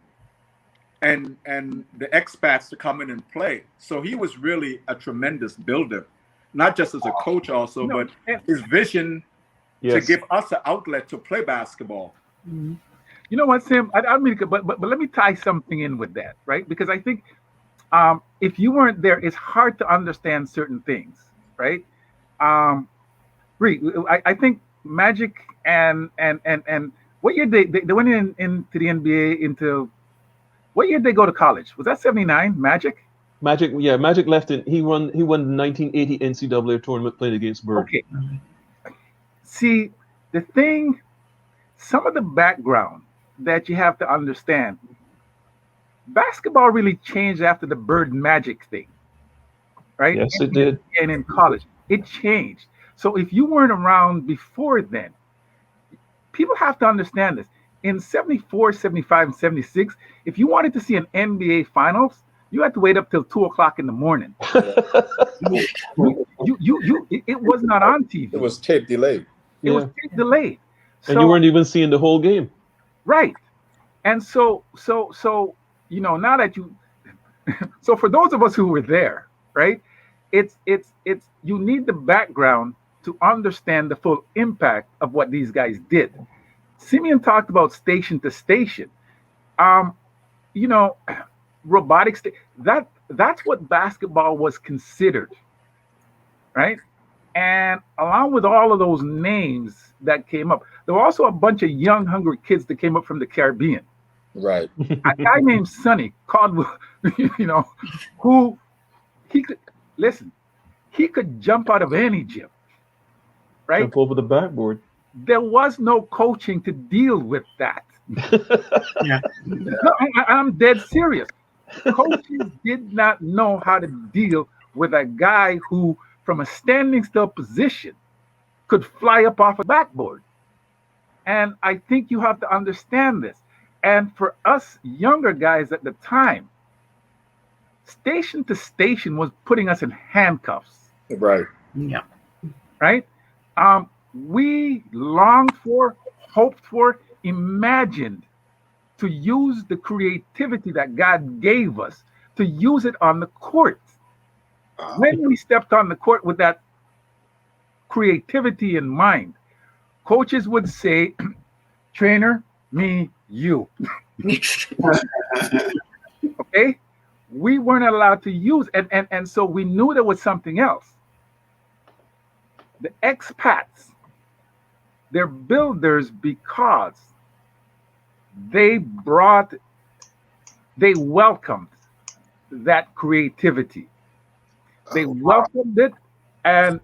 And the expats to come in and play. So he was really a tremendous builder, not just as a coach also, but his vision to give us an outlet to play basketball. Mm-hmm. You know what, Sam? I mean, but let me tie something in with that, right? Because I think if you weren't there, it's hard to understand certain things, right? I think Magic and what year they went into the NBA what year did they go to college? Was that 79? Magic? Magic left in. He won the 1980 NCAA tournament played against Baird. Okay. See, the thing, some of the background that you have to understand, basketball really changed after the Baird Magic thing, right? Yes, it did. And in college, it changed. So if you weren't around before then, people have to understand this. In 74, 75, and 76, if you wanted to see an NBA Finals, you had to wait up till 2:00 in the morning. It was not on TV. It was tape delayed. It was tape delayed. So, and you weren't even seeing the whole game. Right. And so now that so for those of us who were there, right, it's you need the background to understand the full impact of what these guys did. Simeon talked about station to station. Robotics, that's what basketball was considered, right? And along with all of those names that came up, there were also a bunch of young, hungry kids that came up from the Caribbean. Right. A guy named Sonny called, who he could listen. He could jump out of any gym, right? Jump over the backboard. There was no coaching to deal with that. Yeah. No, I'm dead serious. Coaches did not know how to deal with a guy who, from a standing still position, could fly up off a backboard. And I think you have to understand this. And for us younger guys at the time, station to station was putting us in handcuffs. Right. Yeah. Right? We longed for, hoped for, imagined to use the creativity that God gave us, to use it on the court. When we stepped on the court with that creativity in mind, coaches would say, trainer, me, you. Okay? We weren't allowed to use, and so we knew there was something else. The expats, they're builders because they welcomed that creativity. They welcomed it, and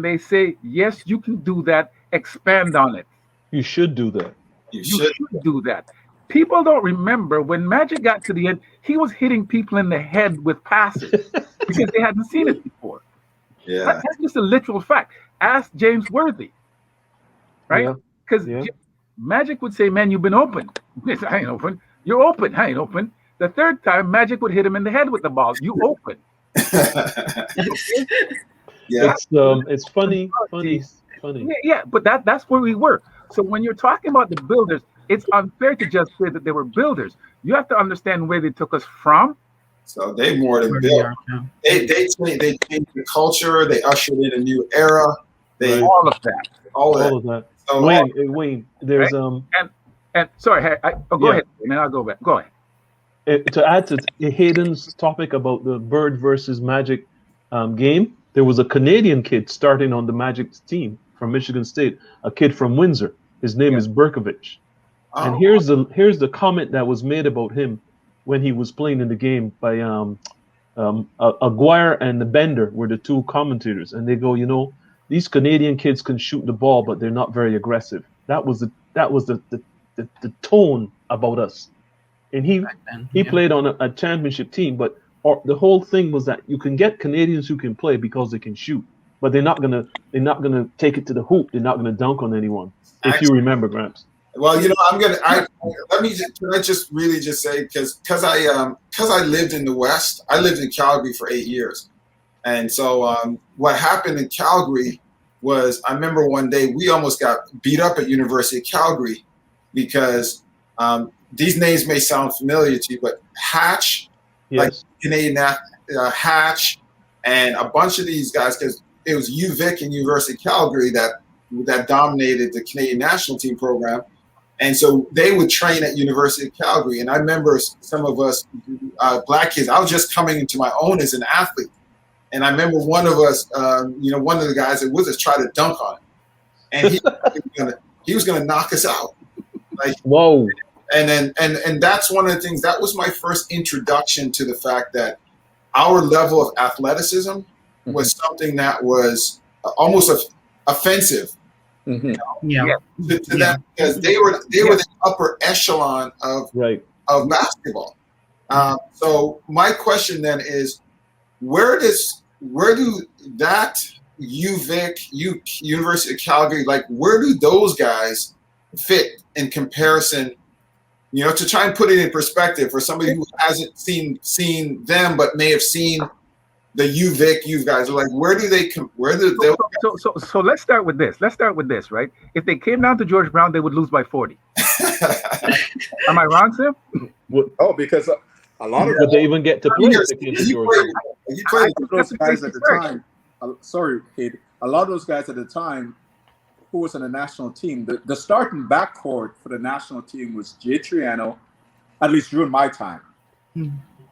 they say, yes, you can do that. Expand on it. You should do that. You should do that. People don't remember when Magic got to the end, he was hitting people in the head with passes because they hadn't seen it before. Yeah. That's just a literal fact. Ask James Worthy, right? Because Magic would say, man, you've been open. He said, I ain't open. You're open. I ain't open. The third time, Magic would hit him in the head with the ball. You open. Yeah. It's funny. Yeah, but that's where we were. So when you're talking about the builders, it's unfair to just say that they were builders. You have to understand where they took us from. So they more than built. They changed the culture. They ushered in a new era. All of that. All of that. So, Wayne, there's and sorry, go ahead, and then I'll go back. Go ahead. To add to Hayden's topic about the Baird versus Magic game, there was a Canadian kid starting on the Magic team from Michigan State, a kid from Windsor. His name is Berkovich. And here's the comment that was made about him when he was playing in the game by Aguirre and the Bender were the two commentators, and they go, these Canadian kids can shoot the ball, but they're not very aggressive. That was the tone about us. And he played on a championship team, but the whole thing was that you can get Canadians who can play because they can shoot, but they're not gonna take it to the hoop. They're not gonna dunk on anyone. If you remember, Gramps. Well, let me just really say because I lived in the West. I lived in Calgary for 8 years, and so what happened in Calgary was I remember one day we almost got beat up at University of Calgary because these names may sound familiar to you, but Hatch, like Canadian Hatch, and a bunch of these guys, because it was UVic and University of Calgary that dominated the Canadian national team program. And so they would train at University of Calgary. And I remember some of us black kids, I was just coming into my own as an athlete. And I remember one of us, one of the guys that was us tried to dunk on him. And he was gonna knock us out. Like, whoa. And that's one of the things, that was my first introduction to the fact that our level of athleticism was something that was almost offensive. Mm-hmm. To them, because they were the upper echelon of basketball. So my question then is, where do that UVic, University of Calgary, like where do those guys fit in comparison? To try and put it in perspective for somebody who hasn't seen them but may have seen the UVic guys, like where do they So let's start with this. Right? If they came down to George Brown, they would lose by 40. Am I wrong, Sam? Oh, because a lot of they even get to play those guys at the time. Sorry, Kate. A lot of those guys at the time who was on the national team, the starting backcourt for the national team was Jay Triano, at least during my time.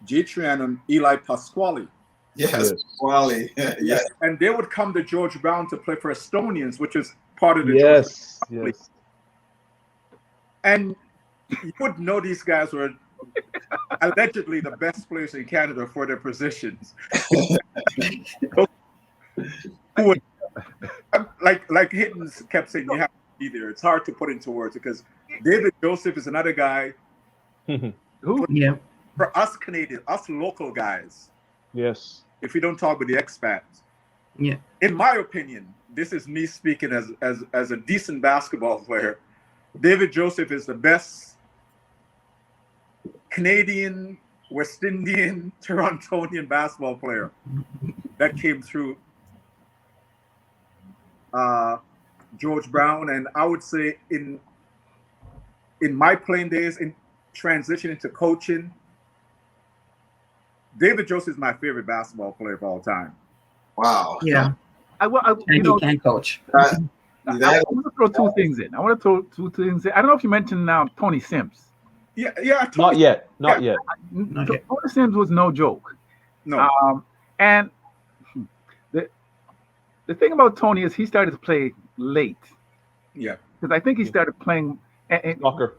Jay Triano and Eli Pasquale. Yes, Wally. Yes. And they would come to George Brown to play for Estonians, which is part of the Yes, George yes. And you would know these guys were allegedly the best players in Canada for their positions. Who would, like Hayton kept saying, you have to be there. It's hard to put into words because David Joseph is another guy. Who? Yeah. For us Canadians, us local guys, Yes. if we don't talk with the expats, Yeah. in my opinion, this is me speaking as a decent basketball player. David Joseph is the best Canadian, West Indian, Torontonian basketball player that came through George Brown. And I would say in my playing days, in transitioning to coaching, David Joseph is my favorite basketball player of all time. Wow. Yeah. You And know, he can coach. I want to throw two things in. I don't know if you mentioned now Tony Sims. Yeah. Not yet. Not yet. Tony Sims was no joke. No. And the thing about Tony is he started to play late. Yeah. Because I think he started playing. Soccer.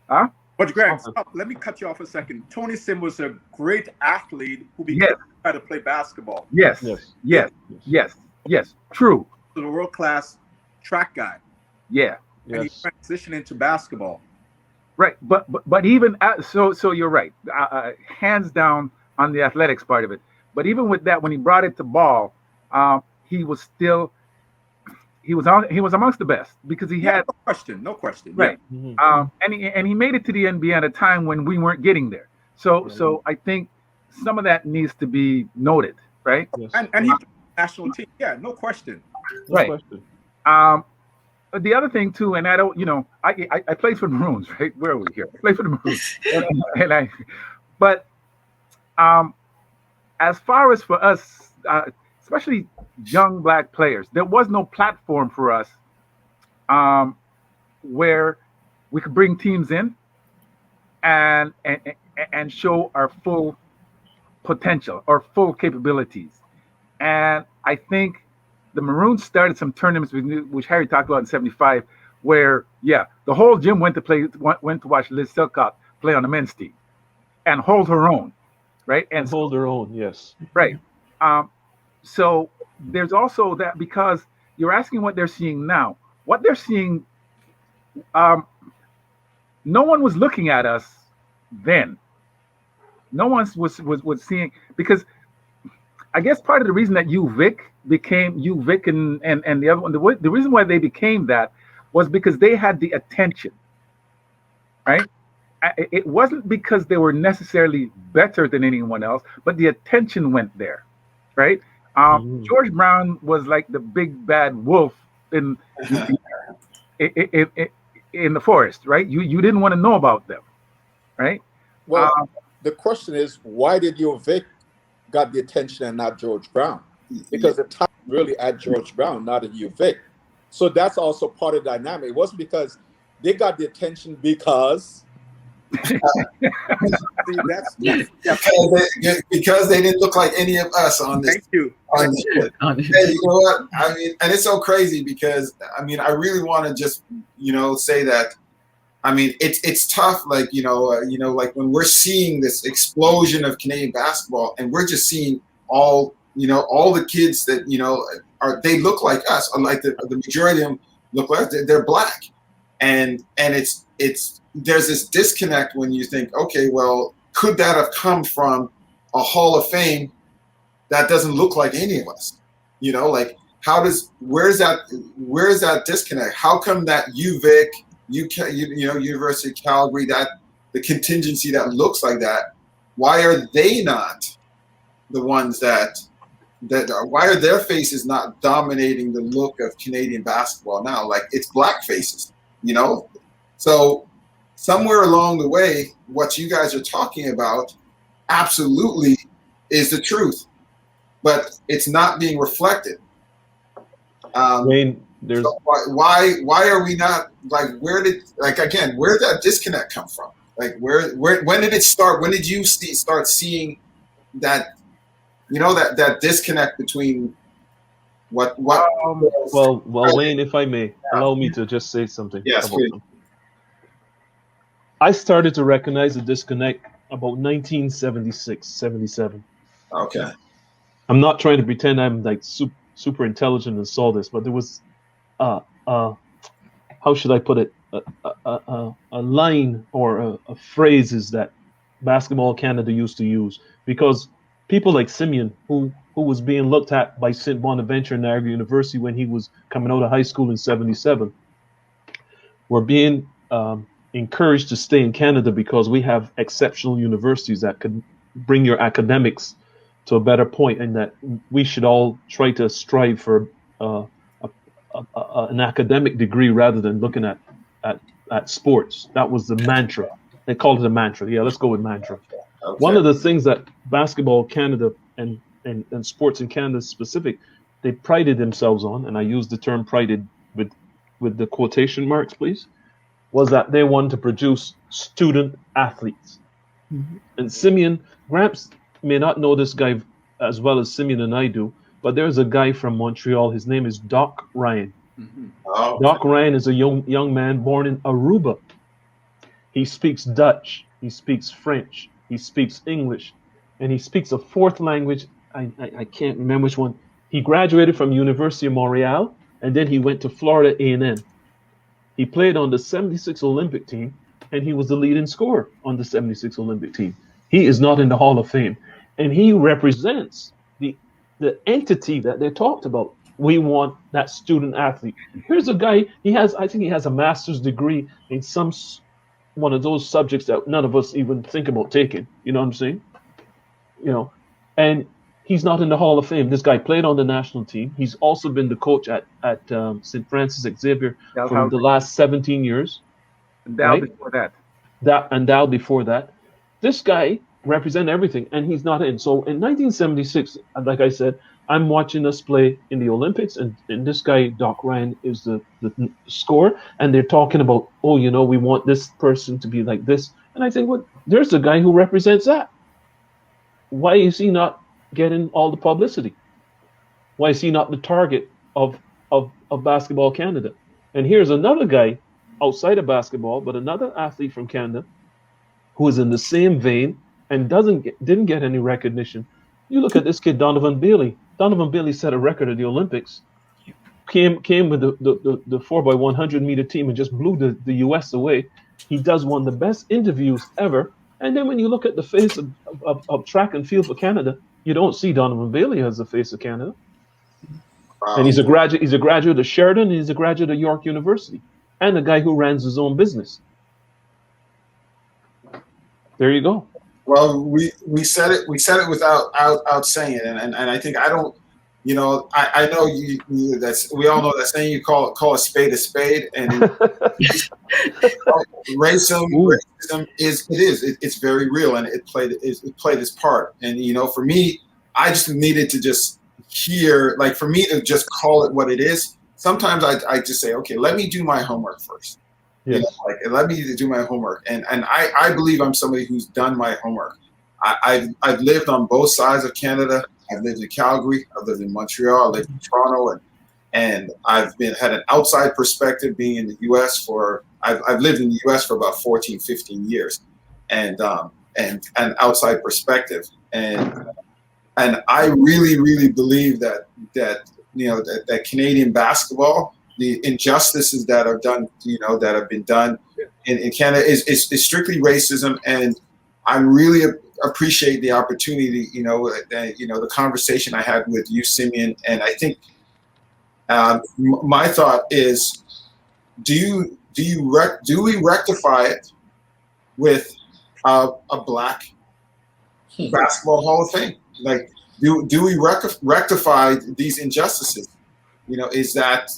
Huh? But Greg, stop. Let me cut you off a second. Tony Sim was a great athlete who began to play basketball. Yes. True. So the world-class track guy. Yeah. And he transitioned into basketball. Right. But even so you're right. Hands down on the athletics part of it. But even with that, when he brought it to ball, he was still he was amongst the best because he had no question. Right. Yeah. And he made it to the NBA at a time when we weren't getting there. So I think some of that needs to be noted, right? Yes. And he played national team. Yeah, no question. Right. The other thing too, and I don't, I played for the Maroons, right? Where are we here? I played for the Maroons, but as far as for us, especially young Black players, there was no platform for us where we could bring teams in and show our full potential or full capabilities. And I think the Maroons started some tournaments, which Harry talked about in '75, where the whole gym went to watch Liz Silcock play on the men's team and hold her own, right? And hold her own, yes. Right. So there's also that, because you're asking what they're seeing now. What they're seeing, no one was looking at us then. No one was seeing, because I guess part of the reason that UVic became UVic and the other one, the reason why they became that was because they had the attention, right? It wasn't because they were necessarily better than anyone else, but the attention went there, right? George Brown was like the big bad wolf in the forest, right? You didn't want to know about them, right? Well, the question is, why did UVic got the attention and not George Brown? Because the time really at George Brown, not at UVic. So that's also part of the dynamic. It wasn't because they got the attention because because they didn't look like any of us on this. Thank you. You know what? I mean, and it's so crazy because I mean, I really want to just say that. I mean, it's tough, like like when we're seeing this explosion of Canadian basketball, and we're just seeing all the kids that they look like us, like the majority of them look like they're Black, and it's there's this disconnect when you think, okay, well, could that have come from a Hall of Fame that doesn't look like any of us? Like where's that disconnect? How come that UVic, University of Calgary, that the contingency that looks like that, why are they not the ones that why are their faces not dominating the look of Canadian basketball now? Like, it's Black faces, So somewhere along the way, what you guys are talking about absolutely is the truth, but it's not being reflected. Wayne, there's so why are we not, like, where did that disconnect come from? Like, when did it start? When did you start seeing that that disconnect between what well, Wayne, if I may, allow me to just say something Yes, about please. them. I started to recognize the disconnect about 1976, 77. Okay. I'm not trying to pretend I'm like super intelligent and saw this, but there was, how should I put it, a line or a phrases that Basketball Canada used to use, because people like Simeon, who was being looked at by St. Bonaventure Niagara University when he was coming out of high school in 77, were being encouraged to stay in Canada because we have exceptional universities that could bring your academics to a better point, and that we should all try to strive for an academic degree rather than looking at sports. That was the mantra. They called it a mantra. Yeah, let's go with mantra. Okay. One of the things that Basketball Canada and sports in Canada specific, they prided themselves on, and I use the term prided with the quotation marks, please, was that they wanted to produce student athletes. Mhm. And Simeon, Gramps may not know this guy as well as Simeon and I do, but there's a guy from Montreal. His name is Doc Ryan. Oh, Doc Ryan is a young man born in Aruba. He speaks Dutch, he speaks French, he speaks English, and he speaks a fourth language. I can't remember which one. He graduated from University of Montreal, and then he went to Florida A&M. He played on the 76 Olympic team, and he was the leading scorer on the 76 Olympic team. He is not in the Hall of Fame, and he represents the entity that they talked about. We want that student athlete. Here's a guy. I think he has a master's degree in one of those subjects that none of us even think about taking. You know what I'm saying? And he's not in the Hall of Fame. This guy played on the national team. He's also been the coach at St. Francis Xavier for the last 17 years. Dow before that. Dow before that. This guy represent everything, and he's not in. So in 1976, like I said, I'm watching us play in the Olympics, and this guy, Doc Ryan, is the scorer, and they're talking about, we want this person to be like this. And I think, there's a guy who represents that. Why is he not getting all the publicity? Why is he not the target of Basketball Canada? And here's another guy outside of basketball, but another athlete from Canada who is in the same vein and didn't get any recognition. You look at this kid, Donovan Bailey. Donovan Bailey set a record at the Olympics. Came with the 4x100 meter team and just blew the US away. He does one of the best interviews ever. And then when you look at the face of track and field for Canada, you don't see Donovan Bailey as the face of Canada. wow. And he's a graduate of Sheridan, and he's a graduate of York University, and a guy who runs his own business. There you go. Well, we said it without saying it, and I think I don't. I know you we all know that saying, you call a spade, and racism it's very real, and it played its part. And for me, I just needed to just hear, like, for me to just call it what it is. Sometimes I just say, okay, let me do my homework first. Yes. Let me do my homework, and I believe I'm somebody who's done my homework. I've lived on both sides of Canada. I've lived in Calgary. I've lived in Montreal. I lived in Toronto, and I've had an outside perspective being in the U.S. I've lived in the U.S. for about 14, 15 years, and an outside perspective, and I really, really believe that Canadian basketball, the injustices that are done, that have been done in Canada is strictly racism, and I really appreciate the opportunity, the conversation I had with you, Simeon, and I think my thought is, do we rectify it with a Black Basketball Hall of Fame? Like, do we rectify these injustices? Is that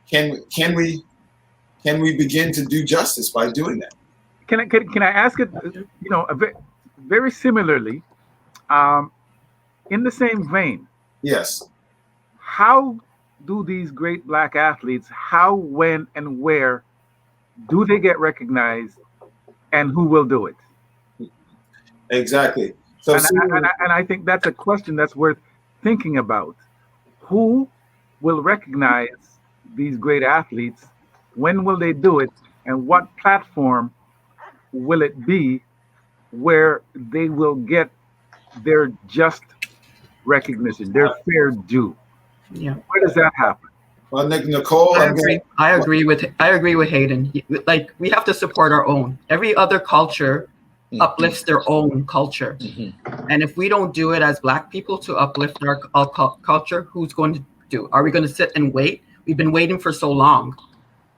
can we begin to do justice by doing that? Can I ask it? Very similarly, in the same vein. Yes. How do these great Black athletes? How, when, and where do they get recognized, and who will do it? Exactly. So And I think that's a question that's worth thinking about. Who will recognize these great athletes? When will they do it? And what platform will it be where they will get their just recognition, their fair due? Yeah. Where does that happen? well, Nicole, I agree. I agree with Hayden. Like, we have to support our own. Every other culture uplifts their own culture, and if we don't do it as Black people to uplift our culture, who's going to do? Are we going to sit and wait? We've been waiting for so long,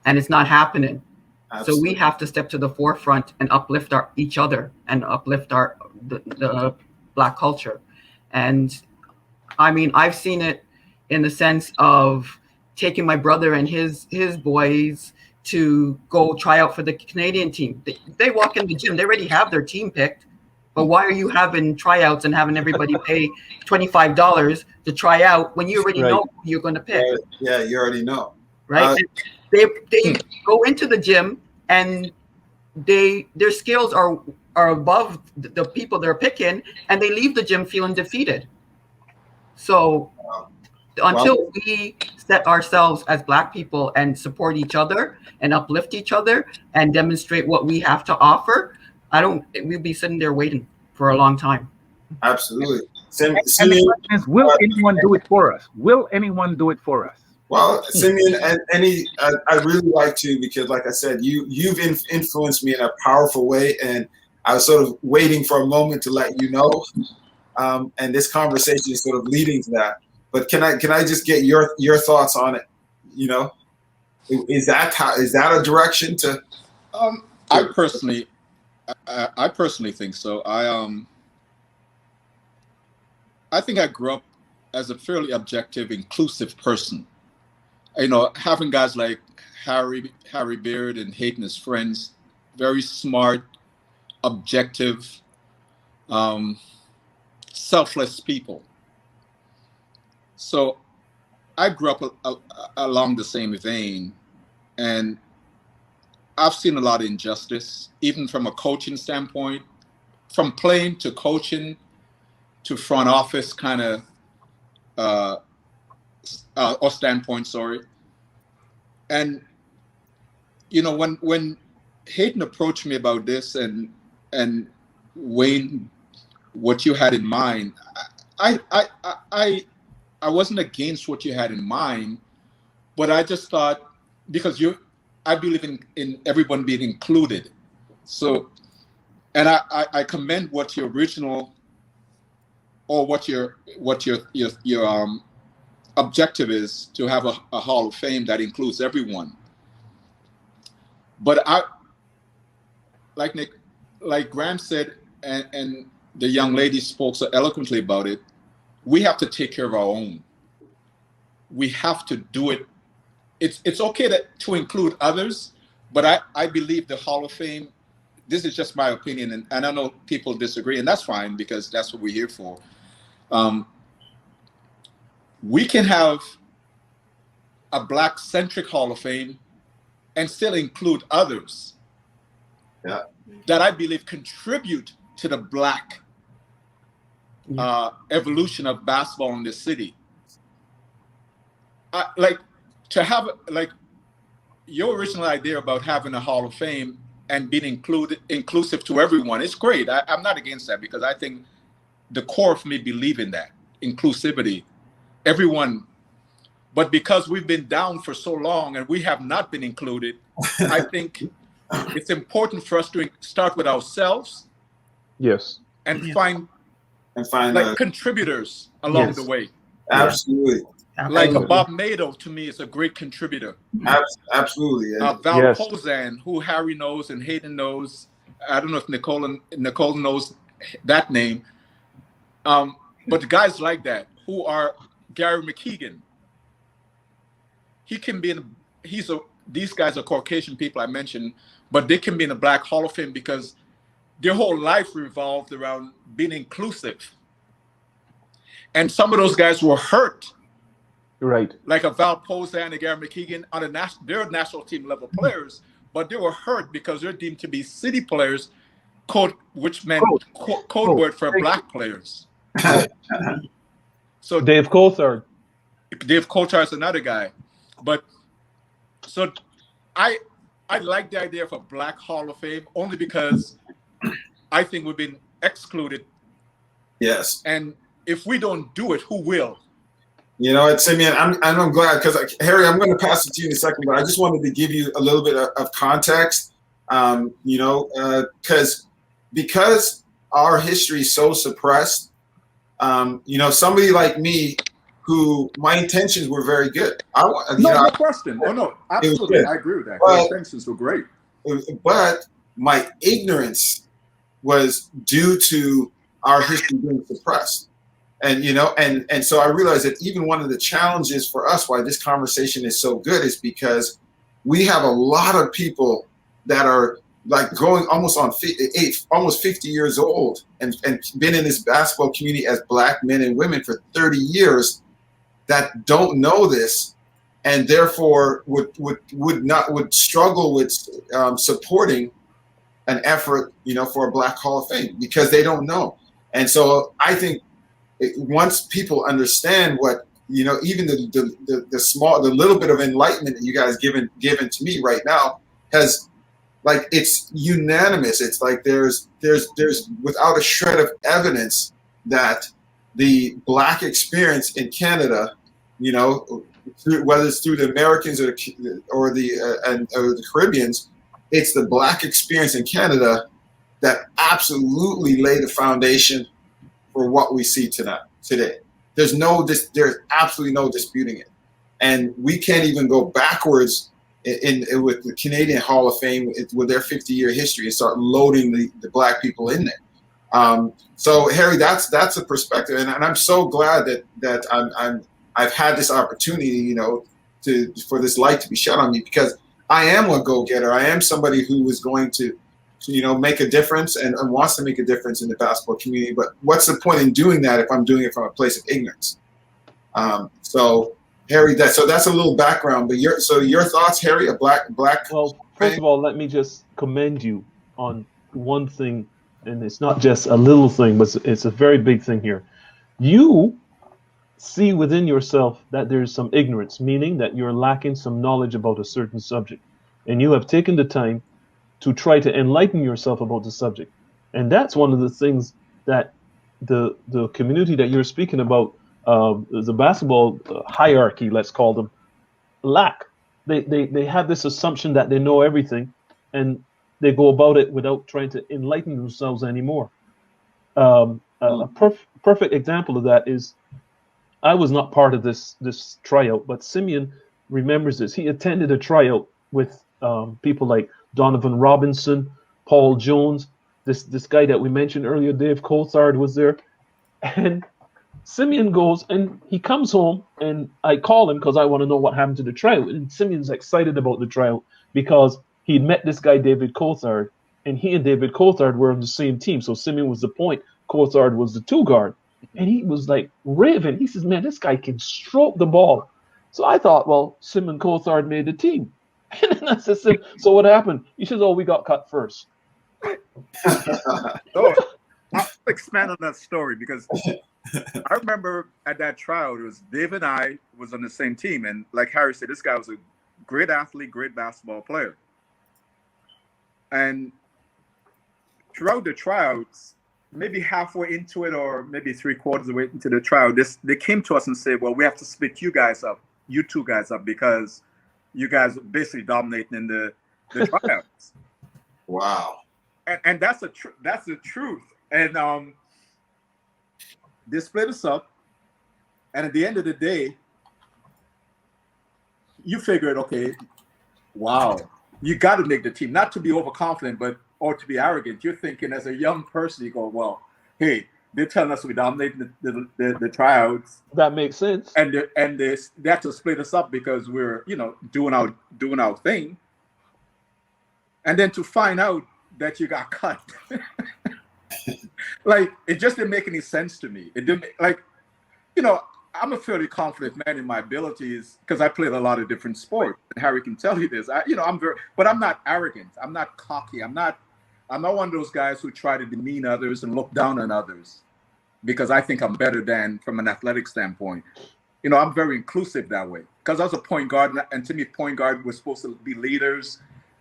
and it's not happening. Absolutely. So we have to step to the forefront and uplift each other and uplift the Black culture. And I mean, I've seen it in the sense of taking my brother and his boys to go try out for the Canadian team. They walk in the gym, they already have their team picked, but why are you having tryouts and having everybody pay $25 to try out when you already know who you're going to pick? Yeah, you already know. Right? They go into the gym and their skills are above the people they're picking, and they leave the gym feeling defeated. So until we set ourselves as Black people and support each other and uplift each other and demonstrate what we have to offer, we'll be sitting there waiting for a long time. Absolutely. And the question is, will anyone do it for us? Will anyone do it for us? Well, Simeon, I really like to, because like I said, you've influenced me in a powerful way, and I was sort of waiting for a moment to let you know. And this conversation is sort of leading to that. But can I just get your thoughts on it? You know, is that a direction to? I personally think so. I think I grew up as a fairly objective, inclusive person. You know, having guys like Harry Baird and Hayton as friends, very smart, objective, selfless people. So I grew up along the same vein, and I've seen a lot of injustice, even from a coaching standpoint, from playing to coaching to front office kind of or standpoint, sorry. And you know, when Hayton approached me about this and Wayne, what you had in mind, I wasn't against what you had in mind, but I just thought, because I believe in everyone being included. So, and I commend what your original, or what your objective is, to have a Hall of Fame that includes everyone. But like Graham said, and the young lady spoke so eloquently about it, we have to take care of our own. We have to do it. It's okay to include others, but I believe the Hall of Fame, this is just my opinion, and I know people disagree, and that's fine, because that's what we're here for. We can have a Black-centric Hall of Fame and still include others that I believe contribute to the Black evolution of basketball in this city. Like, to have, like, your original idea about having a Hall of Fame and being inclusive to everyone, it's great. I'm not against that, because I think the core of me believe in that inclusivity, everyone. But because we've been down for so long and we have not been included, I think it's important for us to start with ourselves. Yes. And find like contributors along the way. Absolutely. Like Bob Nadeau, to me, is a great contributor. Absolutely. Val Posan, who Harry knows and Hayden knows. I don't know if Nicole knows that name. But guys like that, who are Gary McKeegan. He can be these guys are Caucasian people I mentioned, but they can be in the Black Hall of Fame because their whole life revolved around being inclusive. And some of those guys were hurt. Right. Like a Val Posan and Gary McKeegan on they're national team level players, but they were hurt because they're deemed to be city players, code, which meant code word for black players. So Dave Coulthard. Dave Coulthard is another guy, but so I like the idea of a Black Hall of Fame only because I think we've been excluded. Yes. And if we don't do it, who will? You know what, Simeon, I'm glad, because Harry, I'm going to pass it to you in a second, but I just wanted to give you a little bit of context, you know, because our history is so suppressed, you know, somebody like me, who my intentions were very good. No question. Oh, no, absolutely. I agree with that. Your intentions were great. But my ignorance was due to our history being suppressed. And, you know, and so I realized that even one of the challenges for us, why this conversation is so good, is because we have a lot of people that are like going almost on almost 50 years old and been in this basketball community as black men and women for 30 years that don't know this, and therefore would struggle with supporting an effort, you know, for a Black Hall of Fame, because they don't know. And so I think once people understand what, you know, even the little bit of enlightenment that you guys given to me right now has, like, it's unanimous. It's like there's without a shred of evidence that the Black experience in Canada, you know, whether it's through the Americans or the Caribbeans, it's the Black experience in Canada that absolutely laid the foundation for what we see today. There's absolutely no disputing it, and we can't even go backwards with the Canadian Hall of Fame with their 50-year history and start loading the Black people in there. So Harry, that's a perspective, and I'm so glad that I've had this opportunity, you know, for this light to be shed on me, because I am a go-getter. I am somebody who is going to, you know, make a difference and wants to make a difference in the basketball community. But what's the point in doing that if I'm doing it from a place of ignorance? So Harry, that's a little background. But your thoughts, Harry, a black. Well, first of all, let me just commend you on one thing, and it's not just a little thing, but it's a very big thing here. You see within yourself that there's some ignorance, meaning that you're lacking some knowledge about a certain subject, and you have taken the time to try to enlighten yourself about the subject. And that's one of the things that the community that you're speaking about, the basketball hierarchy, let's call them, lack. They have this assumption that they know everything, and they go about it without trying to enlighten themselves anymore. A perfect example of that is, I was not part of this tryout, but Simeon remembers this. He attended a tryout with people like Donovan Robinson, Paul Jones, this guy that we mentioned earlier, Dave Coulthard was there. And Simeon goes and he comes home, and I call him because I want to know what happened to the tryout. And Simeon's excited about the tryout because he'd met this guy, David Coulthard, and he and David Coulthard were on the same team. So Simeon was the point, Coulthard was the two guard. And he was like raving. He says, man, this guy can stroke the ball. So I thought, well, Simeon Coulthard made the team. And then I said, so what happened? He says, oh, we got cut first. So I'll expand on that story, because I remember at that trial, it was Dave and I was on the same team. And like Harry said, this guy was a great athlete, great basketball player. And throughout the tryouts, maybe halfway into it, or maybe 3/4 of the way into the trial, they came to us and said, well, we have to split you two guys up, because you guys are basically dominating in the tryouts. Wow. And that's the truth. And they split us up. And at the end of the day, you figured, okay, wow, you got to make the team. Not to be overconfident, or to be arrogant. You're thinking as a young person, you go, well, hey, they're telling us we dominate the tryouts. That makes sense. And they have to split us up because we're, you know, doing our thing. And then to find out that you got cut, like, it just didn't make any sense to me. It didn't, like, you know, I'm a fairly confident man in my abilities because I played a lot of different sports. And Harry can tell you this. But I'm not arrogant. I'm not cocky. I'm not I'm not one of those guys who try to demean others and look down on others because I think I'm better than from an athletic standpoint. You know, I'm very inclusive that way because I was a point guard, and to me, point guard was supposed to be leaders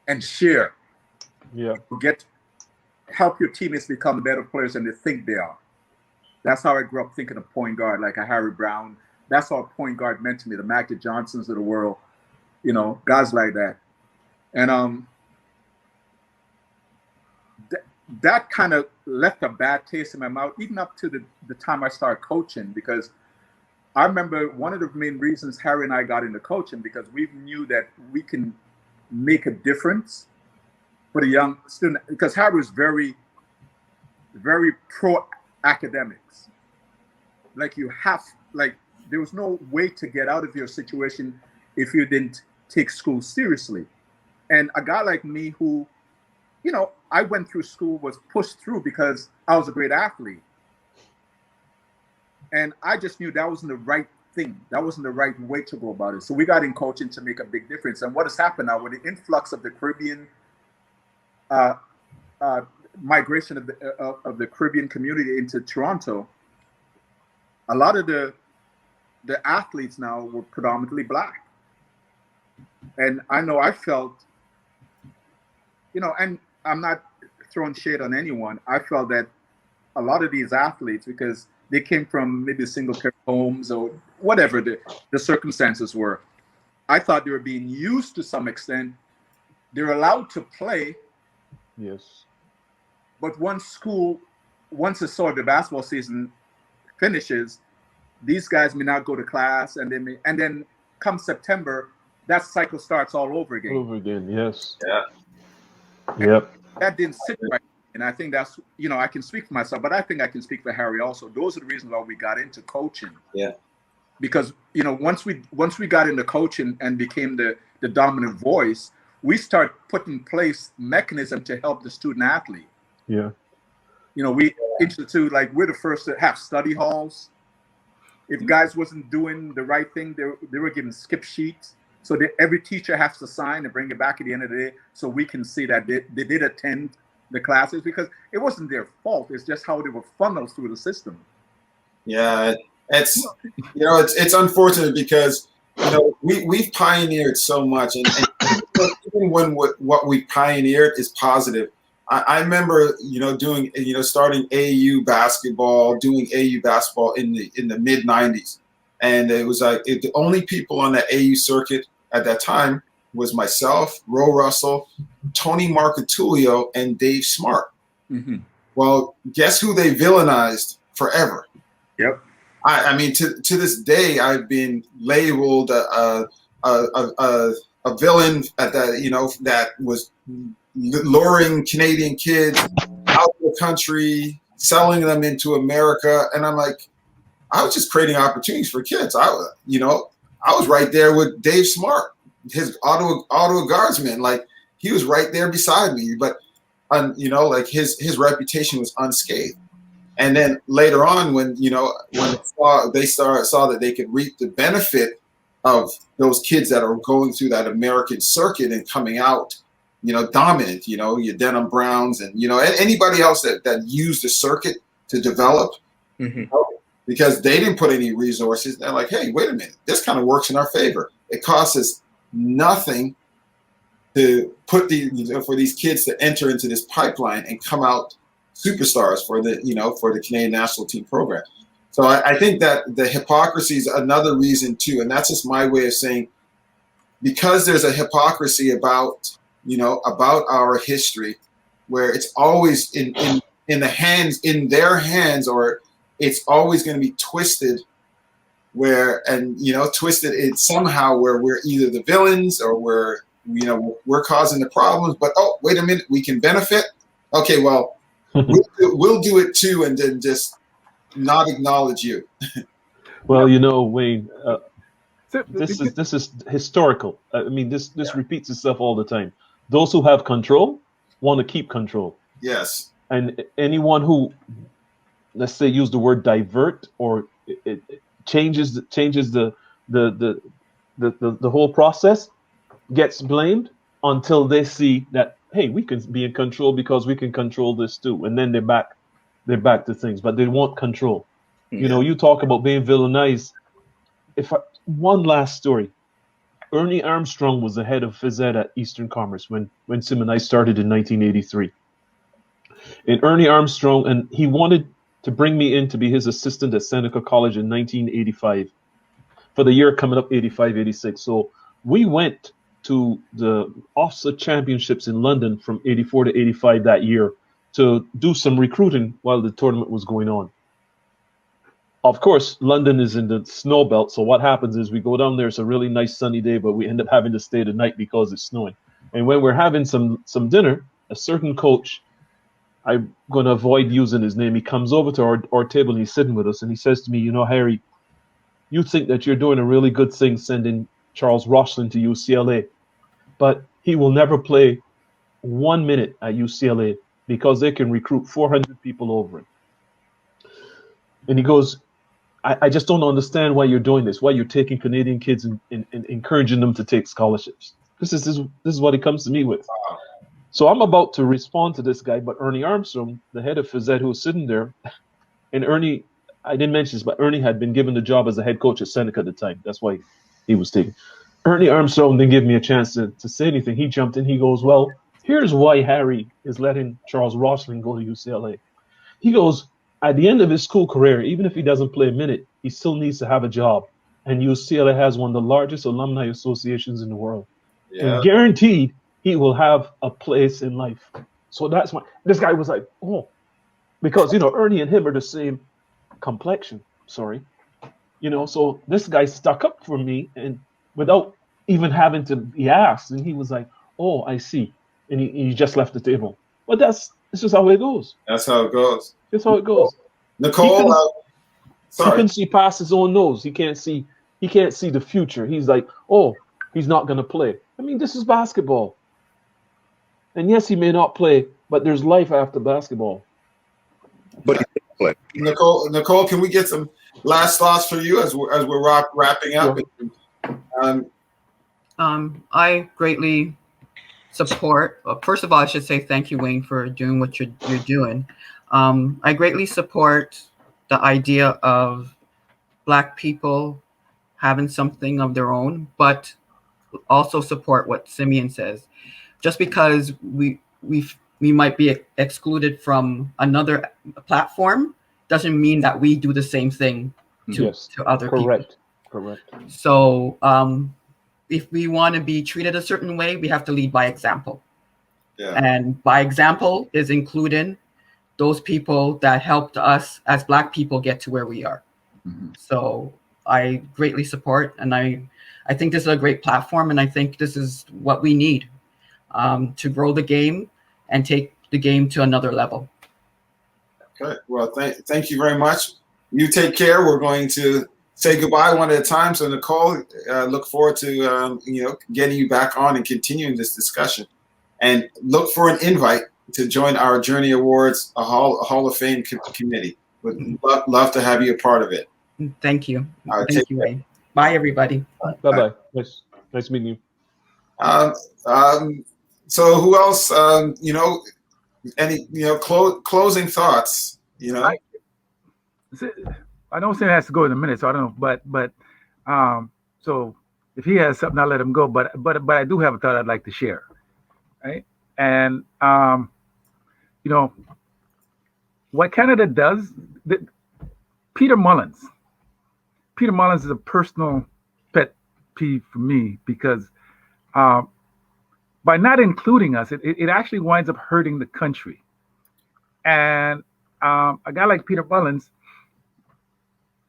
and share. Yeah. Help your teammates become better players than they think they are. That's how I grew up thinking of point guard, like a Harry Brown. That's how a point guard meant to me, the Magic Johnsons of the world, you know, guys like that. And that kind of left a bad taste in my mouth, even up to the time I started coaching, because I remember one of the main reasons Harry and I got into coaching, because we knew that we can make a difference for the young student, because Harry was very, very pro academics. Like there was no way to get out of your situation if you didn't take school seriously. And a guy like me who, you know, I went through school, was pushed through because I was a great athlete. And I just knew that wasn't the right thing. That wasn't the right way to go about it. So we got in coaching to make a big difference. And what has happened now with the influx of the Caribbean, migration of the Caribbean community into Toronto, a lot of the athletes now were predominantly Black. And I know I felt, you know, and I'm not throwing shade on anyone, I felt that a lot of these athletes, because they came from maybe single parent homes or whatever the circumstances were, I thought they were being used to some extent. They're allowed to play. Yes. But once the sort of the basketball season finishes, these guys may not go to class, and then come September, that cycle starts all over again. All over again, yes. Yeah. Yep. That didn't sit right. And I think that's, you know, I can speak for myself, but I think I can speak for Harry also. Those are the reasons why we got into coaching. Yeah. Because, you know, once we got into coaching and became the dominant voice, we start putting in place mechanism to help the student athlete. Yeah. You know, we institute, like, we're the first to have study halls. If guys wasn't doing the right thing, they were given skip sheets. So every teacher has to sign and bring it back at the end of the day, so we can see that they did attend the classes, because it wasn't their fault. It's just how they were funneled through the system. Yeah, it's, you know, it's unfortunate because, you know, we've pioneered so much, and even when what we pioneered is positive. I remember, you know, starting AU basketball, doing AU basketball in the mid '90s, and it was like the only people on the AU circuit at that time was myself, Ro Russell, Tony Marcatulio, and Dave Smart. Mm-hmm. Well, guess who they villainized forever? Yep. I mean, to this day, I've been labeled a villain at that, you know, that was luring Canadian kids out of the country, selling them into America, and I'm like, I was just creating opportunities for kids. I was right there with Dave Smart, his auto guardsman. Like, he was right there beside me, but you know, like his reputation was unscathed. And then later on, when they saw that they could reap the benefit of those kids that are going through that American circuit and coming out, you know, dominant, you know, your Denham Browns and, you know, anybody else that used the circuit to develop, mm-hmm. Because they didn't put any resources. They're like, hey, wait a minute, this kind of works in our favor. It costs us nothing to put for these kids to enter into this pipeline and come out superstars for the Canadian national team program. So I think that the hypocrisy is another reason too, and that's just my way of saying, because there's a hypocrisy about our history, where it's always in their hands, or it's always going to be twisted twisted it somehow where we're either the villains or we're causing the problems. But oh, wait a minute, we can benefit. Okay, well, we'll do it too, and then just not acknowledge you. Well, you know, Wayne, this is historical. I mean, this repeats itself all the time. Those who have control want to keep control. Yes. And anyone who, let's say, use the word divert, or it changes the whole process, gets blamed. until they see that, hey, we can be in control because we can control this too. And then they're back to things, but they want control. You know, you talk about being villainized. One last story. Ernie Armstrong was the head of phys ed at Eastern Commerce when Sim and I started in 1983. And Ernie Armstrong, and he wanted to bring me in to be his assistant at Seneca College in 1985 for the year coming up, 85, 86. So we went to the OFSA championships in London from 84 to 85 that year to do some recruiting while the tournament was going on. Of course, London is in the snow belt. So what happens is we go down there. It's a really nice sunny day, but we end up having to stay the night because it's snowing. And when we're having some dinner, a certain coach, I'm going to avoid using his name, he comes over to our table and he's sitting with us and he says to me, you know, Harry, you think that you're doing a really good thing sending Charles Roslin to UCLA, but he will never play 1 minute at UCLA because they can recruit 400 people over it. And he goes, I just don't understand why you're doing this, why you're taking Canadian kids and encouraging them to take scholarships. This is what he comes to me with. So I'm about to respond to this guy, but Ernie Armstrong, the head of phys ed, who was sitting there, and Ernie, I didn't mention this, but Ernie had been given the job as a head coach at Seneca at the time. That's why he was taken. Ernie Armstrong didn't give me a chance to say anything. He jumped in. He goes, well, here's why Harry is letting Charles Roslin go to UCLA. He goes, at the end of his school career, even if he doesn't play a minute, he still needs to have a job. And UCLA has one of the largest alumni associations in the world. Yeah. And guaranteed, he will have a place in life. So that's why this guy was like, oh, because, you know, Ernie and him are the same complexion. Sorry. You know, so this guy stuck up for me and without even having to be asked. And he was like, oh, I see. And he just left the table. But it's just how it goes. That's how it goes. That's how it goes. Nicole, he can see past his own nose. He can't see the future. He's like, oh, he's not going to play. I mean, this is basketball. And yes, he may not play, but there's life after basketball. But he can play. Nicole, can we get some last thoughts for you as we're wrapping up? Sure. I greatly support. First of all, I should say thank you, Wayne, for doing what you're doing. I greatly support the idea of Black people having something of their own, but also support what Simeon says. Just because we might be excluded from another platform doesn't mean that we do the same thing to other people. Correct. So if we want to be treated a certain way, we have to lead by example. Yeah. And by example is including those people that helped us as Black people get to where we are. Mm-hmm. So I greatly support, and I think this is a great platform, and I think this is what we need to grow the game and take the game to another level. Okay. Well, thank you very much. You take care. We're going to say goodbye one at a time. So Nicole, look forward to getting you back on and continuing this discussion. And look for an invite to join our Journey Awards Hall of Fame committee. Would love to have you a part of it. Thank you. Thank you, Wayne. Bye, everybody. Bye-bye. Nice meeting you. So who else? Any closing thoughts? I know Sam has to go in a minute, so I don't know. But so if he has something, I'll let him go. But I do have a thought I'd like to share, right? And what Canada does. Peter Mullins is a personal pet peeve for me because by not including us, it actually winds up hurting the country. And a guy like Peter Mullins,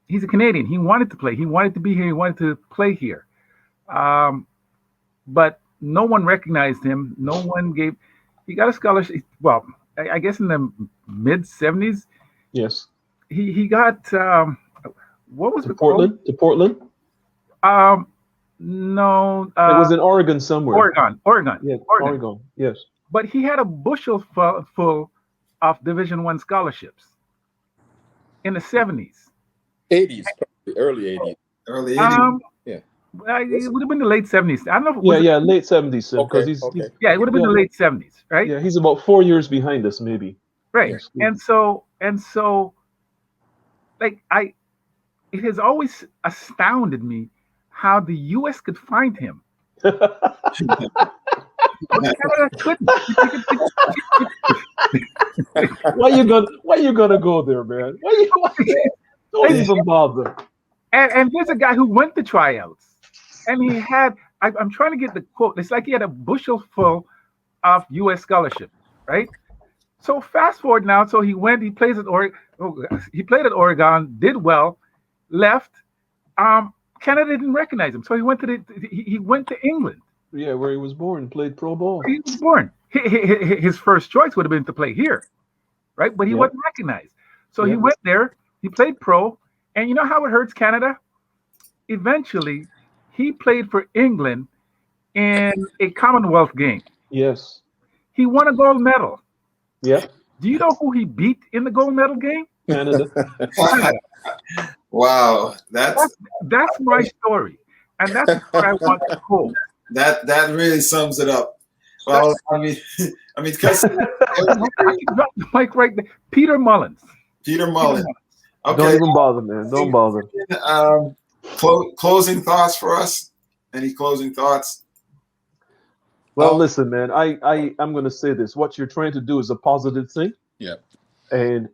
he's a Canadian. He wanted to play. He wanted to be here. He wanted to play here. But no one recognized him. No one he got a scholarship. Well, I guess in the mid 70s. Yes. He got, what was to Portland? To Portland? No. It was in Oregon somewhere. Oregon. Yes, Oregon. Yes. But he had a bushel full of Division I scholarships in the 70s. 80s, probably early 80s. Early 80s. Yeah. It would have been the late 70s. I don't know. If it Yeah, was yeah, late 70s, because Okay, he's okay. Yeah, it would have been yeah, the late 70s, right? yeah, he's about 4 years behind us, maybe. Right. Yes. And so, like it has always astounded me how the U.S. could find him, but Canada couldn't. Why you gonna go there, man? Don't even bother. And there's a guy who went to tryouts, and he had. I'm trying to get the quote. It's like he had a bushel full of U.S. scholarship, right? So fast forward now. So he went. He plays at Oregon. He played at Oregon. Did well. Left. Canada didn't recognize him, so he went to he went to England. Yeah, where he was born, played pro ball. He was born. His first choice would have been to play here, right? But he Yep. wasn't recognized. So he Yep. went there, he played pro, and you know how it hurts Canada? Eventually, he played for England in a Commonwealth game. Yes. He won a gold medal. Yeah. Do you know who he beat in the gold medal game? Canada. Wow, That's my story. And that's what I want to quote. that really sums it up. Well, I mean, because I can drop the mic right there. Peter Mullins. Peter Mullins. Don't Okay. even bother, man. Don't bother. Closing thoughts for us. Any closing thoughts? Well, listen, man. I'm going to say this. What you're trying to do is a positive thing. Yeah. And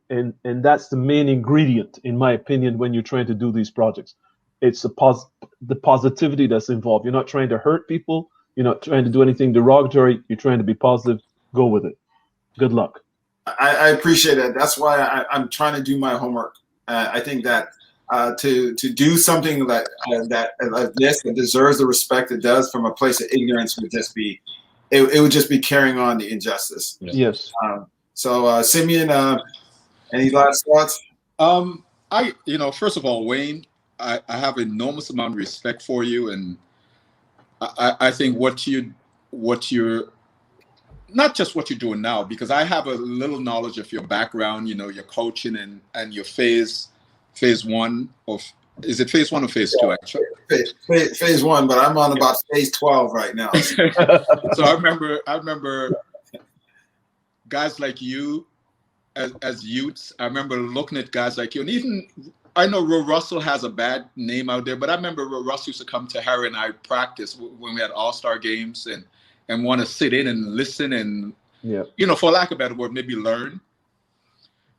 that's the main ingredient, in my opinion, when you're trying to do these projects. It's the positivity that's involved. You're not trying to hurt people. You're not trying to do anything derogatory. You're trying to be positive. Go with it. Good luck. I appreciate that. That's why I'm trying to do my homework. I think that to do something like this that deserves the respect it does from a place of ignorance would just be it would just be carrying on the injustice. Yeah. Yes. So Simeon, any last thoughts? First of all, Wayne, I have enormous amount of respect for you, and I think what you're not just what you're doing now, because I have a little knowledge of your background, your coaching and your phase one of, is it phase one or phase two actually? Phase one, but I'm on about phase 12 right now. So I remember guys like you as youths. I remember looking at guys like you, and even I know Ro Russell has a bad name out there, but I remember Ro Russell used to come to Harry and I practice when we had all-star games and want to sit in and listen and, for lack of a better word, maybe learn.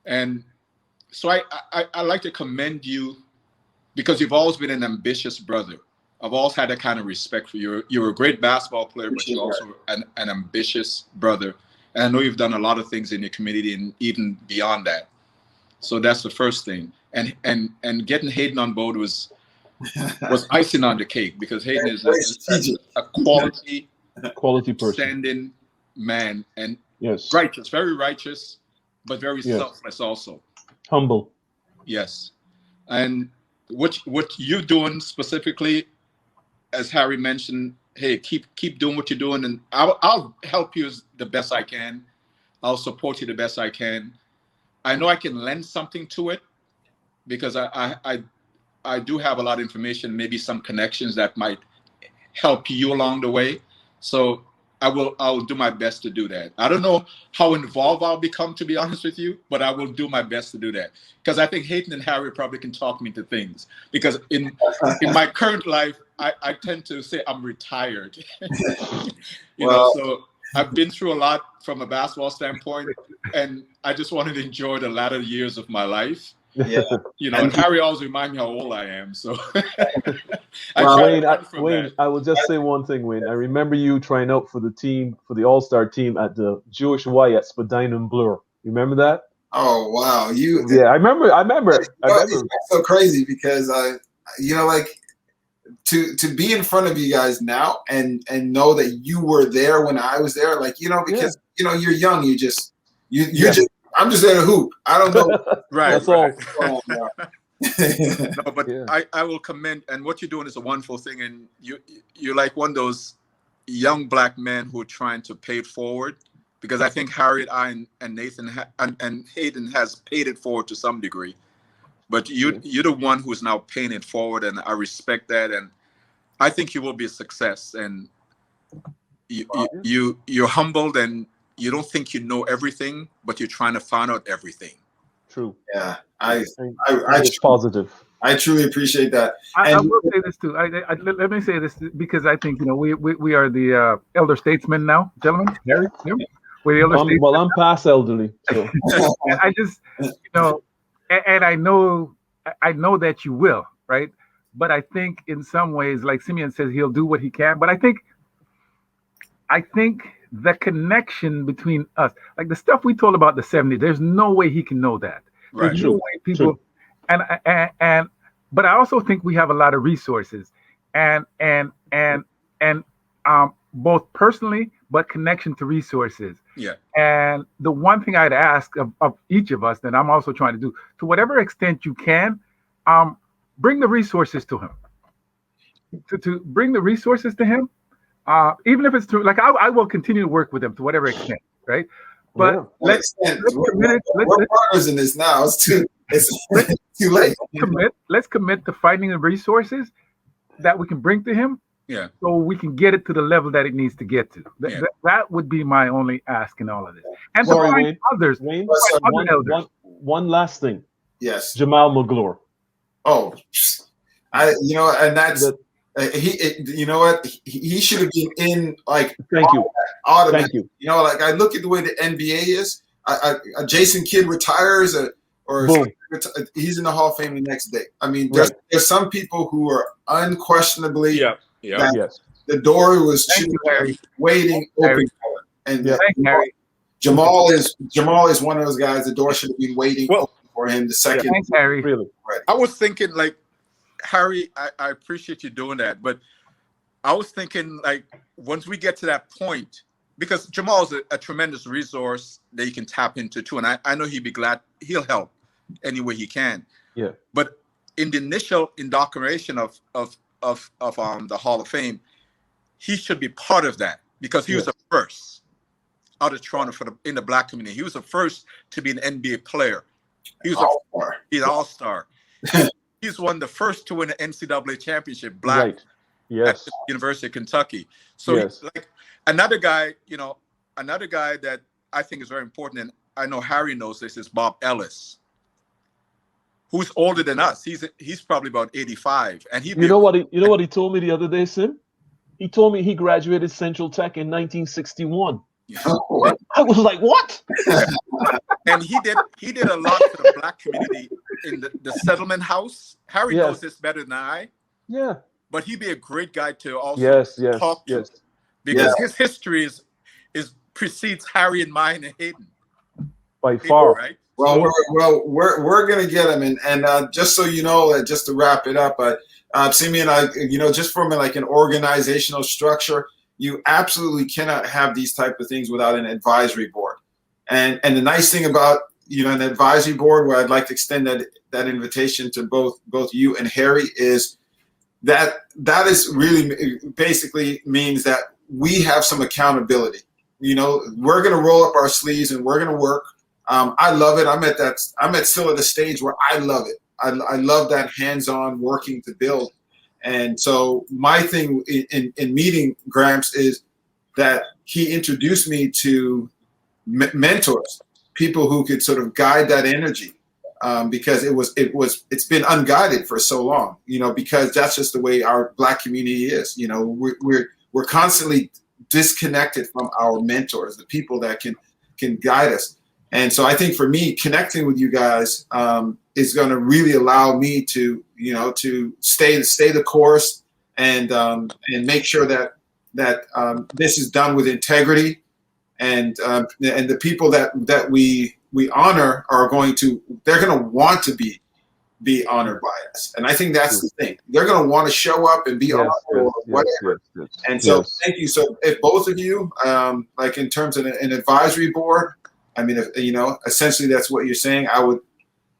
And so I like to commend you because you've always been an ambitious brother. I've always had that kind of respect for you. You're a great basketball player, but you're also an ambitious brother. And I know you've done a lot of things in your community and even beyond that. So that's the first thing. And getting Hayton on board was icing on the cake, because Hayton is a quality person, standing man, and righteous, very righteous, but very selfless also. Humble. Yes. And what you're doing specifically, as Harry mentioned, hey, keep doing what you're doing, and I'll help you the best I can. I'll support you the best I can. I know I can lend something to it, because I do have a lot of information, maybe some connections that might help you along the way. So I'll do my best to do that. I don't know how involved I'll become, to be honest with you, but I will do my best to do that, because I think Hayton and Harry probably can talk me into things, because in my current life, I tend to say I'm retired. So I've been through a lot from a basketball standpoint, and I just wanted to enjoy the latter years of my life. Yeah. And Harry always reminds me how old I am. So Wayne, I will just say one thing, Wayne. I remember you trying out for the All-Star team at the Jewish Y at Spadina and Bloor. You remember that? Oh wow, I remember. It's so crazy because to be in front of you guys now and know that you were there when I was there, because you're young, you just I'm just there to hoop. I don't know. Right. That's all. No, but I will commend, and what you're doing is a wonderful thing, and you're like one of those young black men who are trying to pay it forward, because I think Harriet, and Nathan and Hayden has paid it forward to some degree, but you're the one who's now paying it forward, and I respect that, and I think you will be a success, and you're humbled, and you don't think you know everything, but you're trying to find out everything. True. Yeah, it's positive. I truly appreciate that. I will say this too. Let me say this because I think we are the elder statesmen now, gentlemen. Harry, we're the elder statesmen. Well, I'm past elderly, so I just and I know that you will, right? But I think in some ways, like Simeon says, he'll do what he can. But I think the connection between us, like the stuff we told about the 70s, there's no way he can know that. Right. There's no way people, and but I also think we have a lot of resources, and both personally, but connection to resources. Yeah. And the one thing I'd ask of each of us, that I'm also trying to do, to whatever extent you can, bring the resources to him. To bring the resources to him. Even if it's true, like I will continue to work with them to whatever extent, right? But we're partners in this now. It's too late. Let's commit to finding the resources that we can bring to him. Yeah. So we can get it to the level that it needs to get to. That would be my only ask in all of this. And to find Wayne, others. Wayne, elders. one last thing. Yes. Jamaal Magloire. Oh, and that's. You know what? He should have been in like. Thank you. Automatic. Thank you. Like I look at the way the NBA is. A Jason Kidd retires, or he's in the Hall of Fame the next day. I mean, there's some people who are unquestionably. Yes. The door was waiting open for him, and Jamaal is one of those guys. The door should have been waiting open for him. The second. Thanks, Harry. Really. Right. I was thinking like. Harry, I appreciate you doing that, but I was thinking like once we get to that point, because Jamal is a tremendous resource that you can tap into too, and I know he'd be glad, he'll help any way he can. Yeah. But in the initial indoctrination of the Hall of Fame, he should be part of that because he was the first out of Toronto in the Black community. He was the first to be an NBA player. He's an all-star. He's one of the first to win an NCAA championship, black, at the University of Kentucky. So, like another guy that I think is very important, and I know Harry knows this, is Bob Ellis, who's older than us. He's probably about 85, and he. You know what he told me the other day, Sim? He told me he graduated Central Tech in 1961. I was like, what? And he did a lot for the Black community in the settlement house. Harry knows this better than I. Yeah. But he'd be a great guy to also talk to. Because his history is precedes Harry and mine and Hayton. By far. Right? Well, we're gonna get him, and just so you know, just to wrap it up, Simeon, just from like an organizational structure, you absolutely cannot have these type of things without an advisory board. And the nice thing about an advisory board, where I'd like to extend that invitation to both you and Harry, is that is really basically means that we have some accountability. We're gonna roll up our sleeves and we're gonna work. I love it. I'm still at the stage where I love it. I love that hands-on working to build. And so my thing in meeting Gramps is that he introduced me to mentors, people who could sort of guide that energy, because it's been unguided for so long, because that's just the way our Black community is. We're constantly disconnected from our mentors, the people that can guide us. And so I think for me, connecting with you guys is going to really allow me to stay the course and make sure that this is done with integrity, and the people that we honor they're going to want to be honored by us. And I think that's the thing. They're going to want to show up and be honored or whatever. And so thank you. So if both of you, like in terms of an advisory board, I mean, essentially that's what you're saying.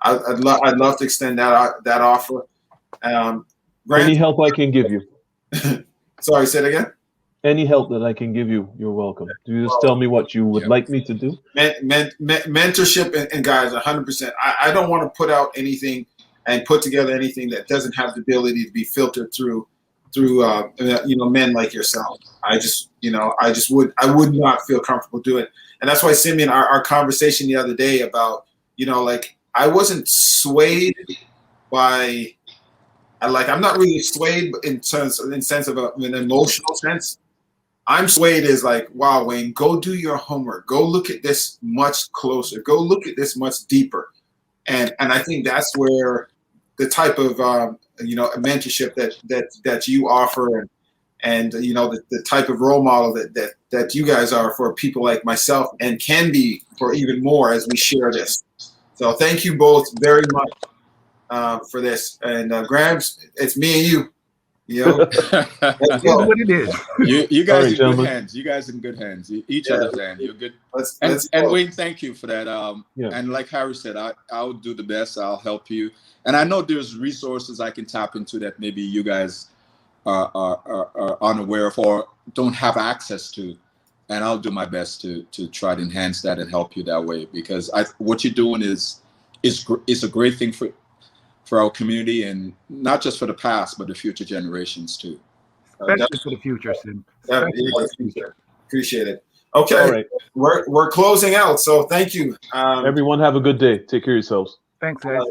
I'd love to extend that offer. Any help I can give you. Sorry, say it again. Any help that I can give you, you're welcome. You just tell me what you would like me to do. Mentorship and guys, 100%. I don't want to put out anything and put together anything that doesn't have the ability to be filtered through through men like yourself. I would not feel comfortable doing it. And that's why, Simeon, our conversation the other day about, I wasn't swayed by, I'm not really swayed in sense of an emotional sense. I'm swayed as like, wow, Wayne, go do your homework. Go look at this much closer. Go look at this much deeper. And I think that's where the type of mentorship that you offer and the type of role model that you guys are for people like myself and can be for even more as we share this. So thank you both very much for this. And Grams, it's me and you. Let's go. What it is. You guys Right, in gentlemen. good hands. You guys in good hands. Each other's hands. You're good. Let's And go. Wayne, thank you for that. And like Harry said, I'll do the best. I'll help you. And I know there's resources I can tap into that maybe you guys are unaware of or don't have access to. And I'll do my best to try to enhance that and help you that way, because what you're doing is a great thing for our community, and not just for the past, but the future generations too. Especially for the future, Sim. Appreciate it. Okay, All right. we're closing out, so thank you. Everyone have a good day. Take care of yourselves. Thanks, guys.